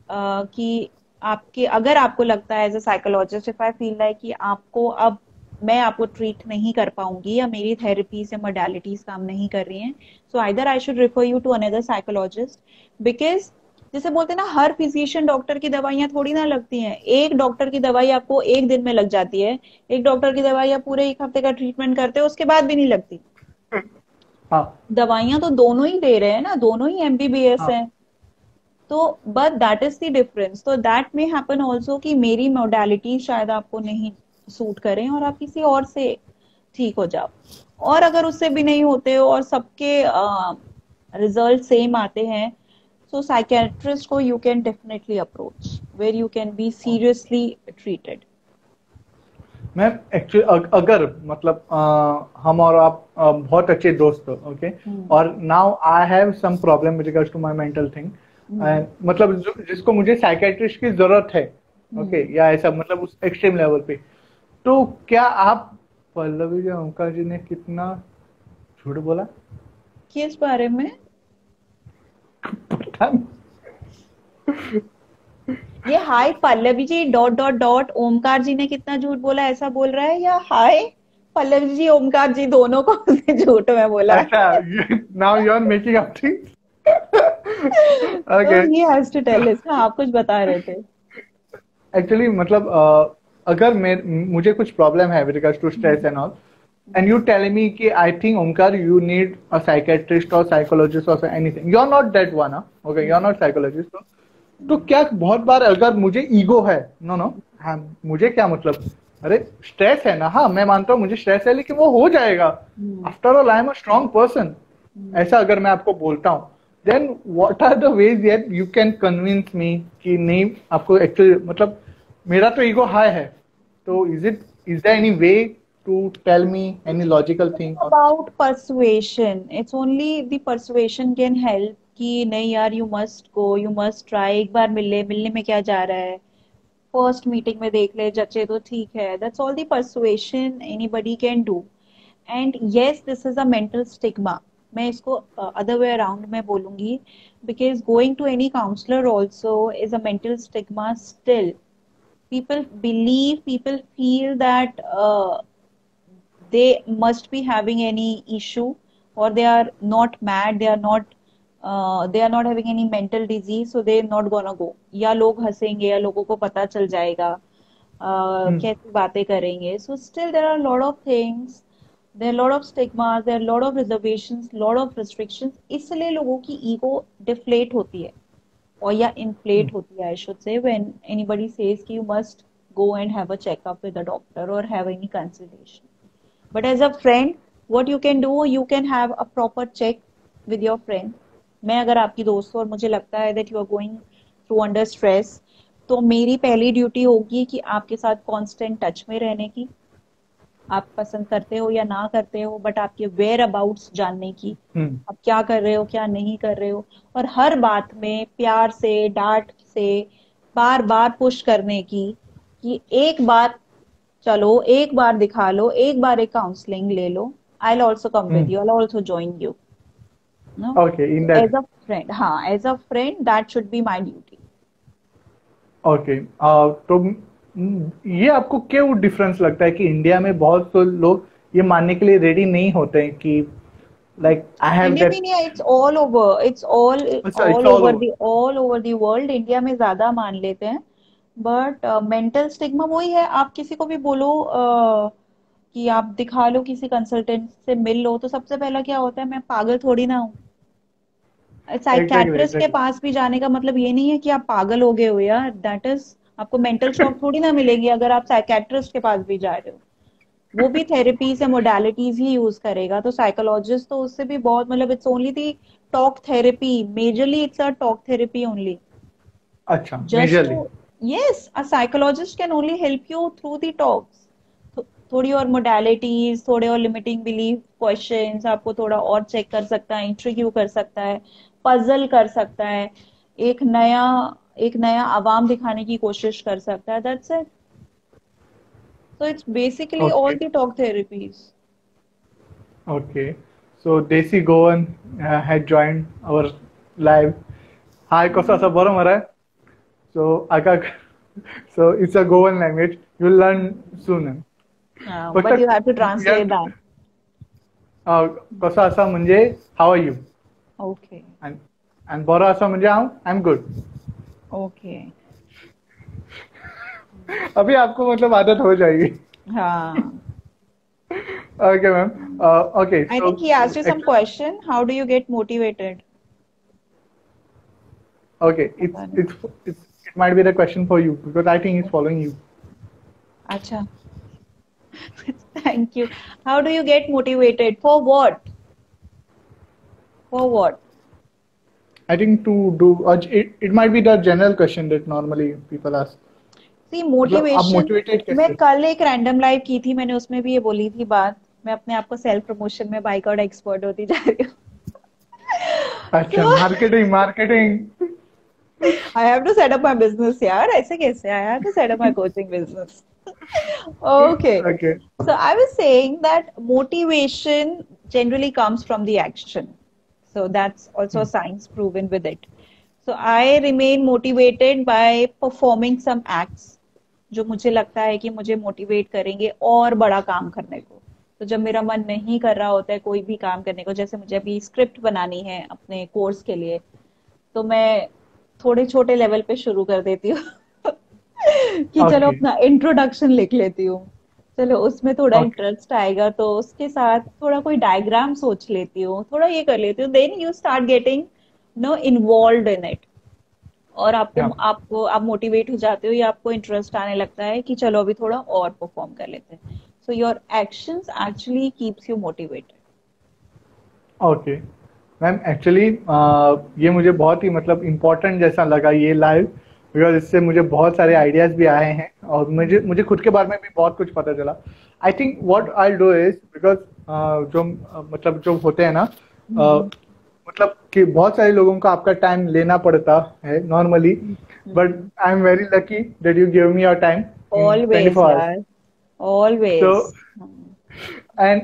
कि आपके, अगर आपको लगता है as a psychologist, if I feel like कि आपको अब मैं आपको ट्रीट नहीं कर पाऊंगी या मेरी थेरेपीज या मोडालिटीज काम नहीं कर रही हैं, so either I should refer you to another psychologist. Because जैसे बोलते हैं ना, हर फिजिशियन डॉक्टर की दवाइयां थोड़ी ना लगती हैं, एक डॉक्टर की दवाई आपको एक दिन में लग जाती है, एक डॉक्टर की दवाई आप पूरे एक हफ्ते का ट्रीटमेंट करते हो उसके बाद भी नहीं लगती। हाँ। दवाइयां तो दोनों ही दे रहे हैं ना, दोनों ही एमबीबीएस हाँ। हैं। तो but that is the difference, तो दैट मे हैपन ऑल्सो कि मेरी मोडालिटी शायद आपको नहीं सूट करें और आप किसी और से ठीक हो जाओ। और अगर उससे भी नहीं होते हो और सबके रिजल्ट सेम आते हैं, सो साइकेट्रिस्ट को you can definitely approach where you can be seriously treated. मैं एक्चुअली अगर मतलब हम और आप बहुत अच्छे दोस्त हो, ओके, हम्म। और now I have some problem with regards to my mental thing, hmm. मतलब जिसको मुझे साइकेट्रिस्ट की जरूरत है, ओके, हम्म। या ऐसा मतलब उस एक्सट्रीम लेवल पे, तो क्या आप, पल्लवी जी ओमकार जी ने कितना झूठ बोला? किस बारे में? पता नहीं। ये हाय Pallavi ji dot dot dot Omkar जी ने कितना झूठ बोला ऐसा बोल रहा है, या हाय पल्लवी जी ओमकार जी दोनों को उसने झूठ में बोला अच्छा, है? Now you are making up things. तो okay. He has to tell us, हाँ आप कुछ बता रहे थे। एक्चुअली मतलब अगर मैं, मुझे कुछ प्रॉब्लम है with regards to stress and all, and you telling me कि I think Omkar you need a psychiatrist or psychologist or anything, you're not that one, huh? Okay, you're not psychologist, तो क्या बहुत बार अगर मुझे ईगो है, नो नो, हाँ, मुझे क्या मतलब, अरे स्ट्रेस है ना, हाँ मैं मानता हूँ मुझे स्ट्रेस है लेकिन वो हो जाएगा, after all I am a strong person, ऐसा अगर मैं आपको बोलता हूँ, then what are the ways that you can convince me कि नहीं आपको एक्चुअली मतलब मेरा तो ईगो हाई है, तो is there any way to tell me any logical thing or about persuasion, it's only the persuasion can help कि नहीं यार you must go, you must try, एक बार मिलने मिलने में क्या जा रहा है, फर्स्ट मीटिंग में देख ले जचे तो ठीक है, that's all the persuasion anybody can do. And yes this is a mental stigma, मैं इसको अदर वे अराउंड में बोलूंगी, because going to any counsellor also is a mental stigma still. people believe, people feel that they must be having any issue, or they are not mad, they are not having any mental disease, so they're not gonna go, या लोग हंसेंगे या लोगों को पता चल जाएगा, कैसी बातें करेंगे। So still there are a lot of things, there are a lot of stigmas, there are a lot of reservations, lot of restrictions, इसलिए लोगों की ego deflate होती है, or या inflate होती है I should say, when anybody says कि you must go and have a checkup with a doctor or have any consultation. But as a friend, what you can do, you can have a proper check with your friend. मैं अगर आपकी दोस्त हूँ और मुझे लगता है that you are going through under stress, तो मेरी पहली ड्यूटी होगी कि आपके साथ कांस्टेंट टच में रहने की, आप पसंद करते हो या ना करते हो, बट आपके वेयर अबाउट्स जानने की, आप क्या कर रहे हो क्या नहीं कर रहे हो, और हर बात में प्यार से डांट से बार बार पुश करने की, कि एक बार चलो, एक बार दिखा लो, एक बार एक काउंसलिंग ले लो, I will also come with you, I will also join you, no, okay in that as a friend, हाँ as a friend that should be my duty. Okay. तो ये आपको क्यों डिफरेंस लगता है कि इंडिया में बहुत से लोग ये मानने के लिए रेडी नहीं होते हैं कि लाइक आई हैव इंडिया में दैट? नहीं, it's all over, it's all अच्छा, it's all all over over. The, all over the world, India में ज्यादा मान लेते हैं। बट मेंटल स्टिग्मा वही है, आप किसी को भी बोलो कि आप दिखा लो किसी कंसल्टेंट से मिल लो, तो सबसे पहला क्या होता है, मैं पागल थोड़ी ना हूँ, एग्जैक्टली साइकेट्रिस्ट के एग्जैक्टली। पास भी जाने का मतलब ये नहीं है कि आप पागल हो गए हो यार, दैट इज, आपको मेंटल शॉक थोड़ी ना मिलेंगे अगर आप साइकेट्रिस्ट के पास भी जा रहे हो। वो भी थेरेपीज या मोडालिटीज ही यूज करेगा, तो साइकोलॉजिस्ट तो उससे भी बहुत, मतलब it's only the talk therapy, majorly it's a talk therapy only, अच्छा, just majorly. to, yes, a psychologist can only help you through the talks। थोड़ी और मोडालिटीज, थोड़े और लिमिटिंग बिलीफ क्वेश्चंस आपको थोड़ा और चेक कर सकता है, इंटरव्यू कर सकता है, पजल कर सकता है, एक नया एक नया अवाम दिखाने की कोशिश कर सकता है, that's it. So it's basically okay all the talk therapies. Okay. So देसी गोवन had joined our live. Hi, कसं असं बरं मराय? So आका so it's a Goan language. You'll learn soon. फक्त बट यू हैव टू या ट्रांसलेट दैट। कसं असं म्हणजे हाऊ आर यू, ओके। आणि बरं असं म्हणजे आय एम गुड। ओके। अभी आपको मतलब आदत हो जाएगी। हाँ। Okay ma'am. Okay I so think he asked you some question. How do you get motivated? okay, पता नहीं। it might be the question for you because I think he's following you. अच्छा। Thank you. How do you get motivated? For what? For what? I think to do it might be the general question that normally people ask. See, मतलब आप motivation, मोटिवेटेड मैं कैसे? कल एक रैंडम लाइव की थी, मैंने उसमें भी ये बोली थी बात। मैं अपने आप को सेल्फ प्रमोशन में बाइक आउट एक्सपर्ट होती जा रही हूँ। अच्छा, तो marketing marketing. I have to set up my business यार, ऐसे कैसे? I have to set up my coaching business. Okay. Okay So I was saying that motivation generally comes from the action. So that's also science proven with it. So I remain motivated by performing some acts जो मुझे लगता है कि मुझे मोटिवेट करेंगे और बड़ा काम करने को। तो जब मेरा मन नहीं कर रहा होता है कोई भी काम करने को, जैसे मुझे अभी स्क्रिप्ट बनानी है अपने कोर्स के लिए, तो मैं थोड़े छोटे लेवल पे शुरू कर देती हूँ। कि चलो ओके अपना इंट्रोडक्शन लिख लेती हूँ, चलो उसमें थोड़ा ओके इंटरेस्ट आएगा तो उसके साथ थोड़ा कोई डायग्राम सोच लेती हूँ, थोड़ा ये कर लेती हूँ, then you start getting no involve in it, और या आप मोटिवेट हो जाते हो या आपको इंटरेस्ट आने लगता है कि चलो अभी थोड़ा और परफॉर्म कर लेते हैं। So your actions actually keeps you motivated. Okay ma'am, actually ये मुझे बहुत ही मतलब इम्पोर्टेंट जैसा लगा ये लाइव, बिकॉज इससे मुझे बहुत सारे आइडियाज भी आए हैं और मुझे मुझे खुद के बारे में भी बहुत कुछ पता चला। I think what I do is because जो मतलब जो होते हैं ना मतलब कि बहुत सारे लोगों को आपका टाइम लेना पड़ता है normally, but I am very lucky that you give me your time in always 24 hours. यार, तो ऑलवेज। एंड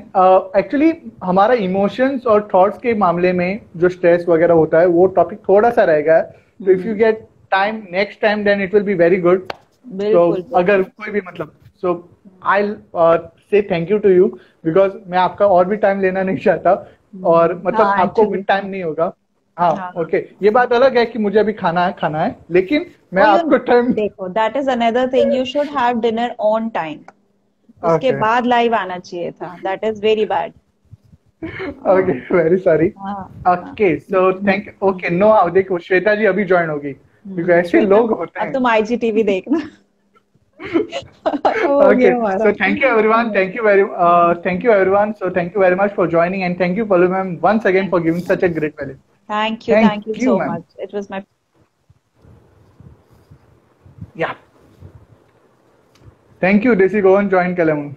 एक्चुअली हमारा इमोशंस और थॉट्स के मामले में जो स्ट्रेस वगैरह होता है वो टॉपिक थोड़ा सा रहेगा, तो if you get time next time then it will be very good. तो बिल्कुल अगर बिल्कुल। कोई भी मतलब so I say thank you to you, because मैं आपका और भी टाइम लेना नहीं चाहता और मतलब हाँ आपको भी एक्चुअली। टाइम नहीं होगा। हाँ हाँ। ओके ये बात अलग है कि मुझे अभी खाना है लेकिन मैं और यू, आपको टाइम। देखो that is another thing, you should have dinner on time, उसके ओके बाद लाइव आना चाहिए था, that is very bad. Okay very sorry. हाँ। हाँ। Okay so thank okay no आओ देखो श्वेता जी अभी ज्वाइन होगी क्योंकि ऐसे श्वेता, लोग होते अब हैं। तुम आईजीटीवी देखना। हो Okay, गया हमारा। so thank you everyone. Thank you everyone. So thank you very much for joining and thank you Palu ma'am once again for giving such a great value. Thank you Thank you so ma'am. Much, it was my Yeah. Thank you Desi Gohan join Kalamun.